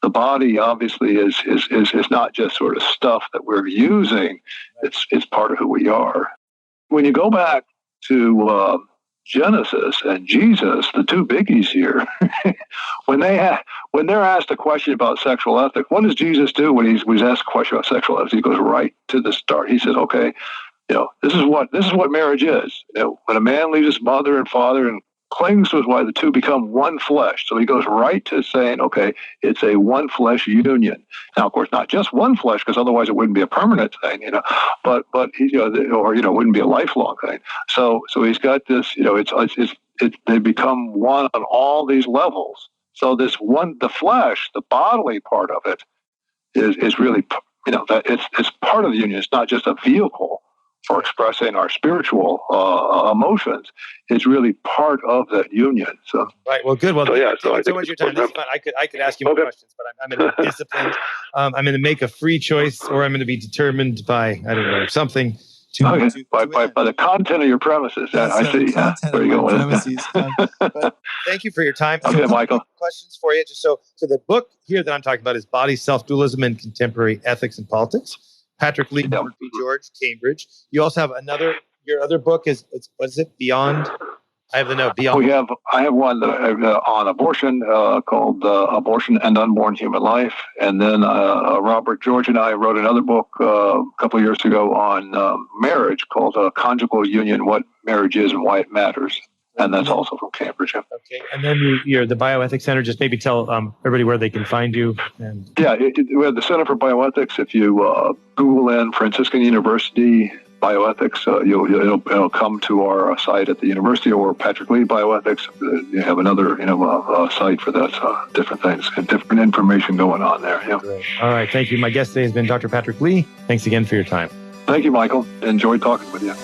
the body obviously is not just sort of stuff that we're using. It's part of who we are. When you go back to Genesis and Jesus, the two biggies here, when they're asked a question about sexual ethics, what does Jesus do when he's asked a question about sexual ethics? He goes right to the start. He says, okay, this is what marriage is. When a man leaves his mother and father and clings to his wife, the two become one flesh. So he goes right to saying, okay, it's a one flesh union. Now, of course, not just one flesh, because otherwise it wouldn't be a permanent thing, but it wouldn't be a lifelong thing. So he's got this, they become one on all these levels. So the flesh, the bodily part of it is really, that it's part of the union. It's not just a vehicle for expressing our spiritual emotions. It's really part of that union. So right. Well, good. Well, so much of your time. This is fun. I could ask you more questions, but I'm going to be disciplined. I'm going to make a free choice, or I'm going to be determined by something. By the content of your premises. I see. Where you going with it? Thank you for your time. Okay, Michael. Questions for you. So the book here that I'm talking about is Body, Self-Dualism, and Contemporary Ethics and Politics. Patrick Lee, Robert B. George, Cambridge. You also have your other book is, what is it? Beyond? I have the note. Beyond. I have one on abortion called Abortion and Unborn Human Life. And then Robert George and I wrote another book a couple of years ago on marriage called Conjugal Union, What Marriage Is and Why It Matters. And that's also from Cambridge. Okay. And then you're the Bioethics Center. Just maybe tell everybody where they can find you. We have the Center for Bioethics. If you Google in Franciscan University Bioethics, it'll come to our site at the university, or Patrick Lee Bioethics. You have another site for that. Different things and different information going on there. Yeah. Great. All right. Thank you. My guest today has been Dr. Patrick Lee. Thanks again for your time. Thank you, Michael. Enjoyed talking with you.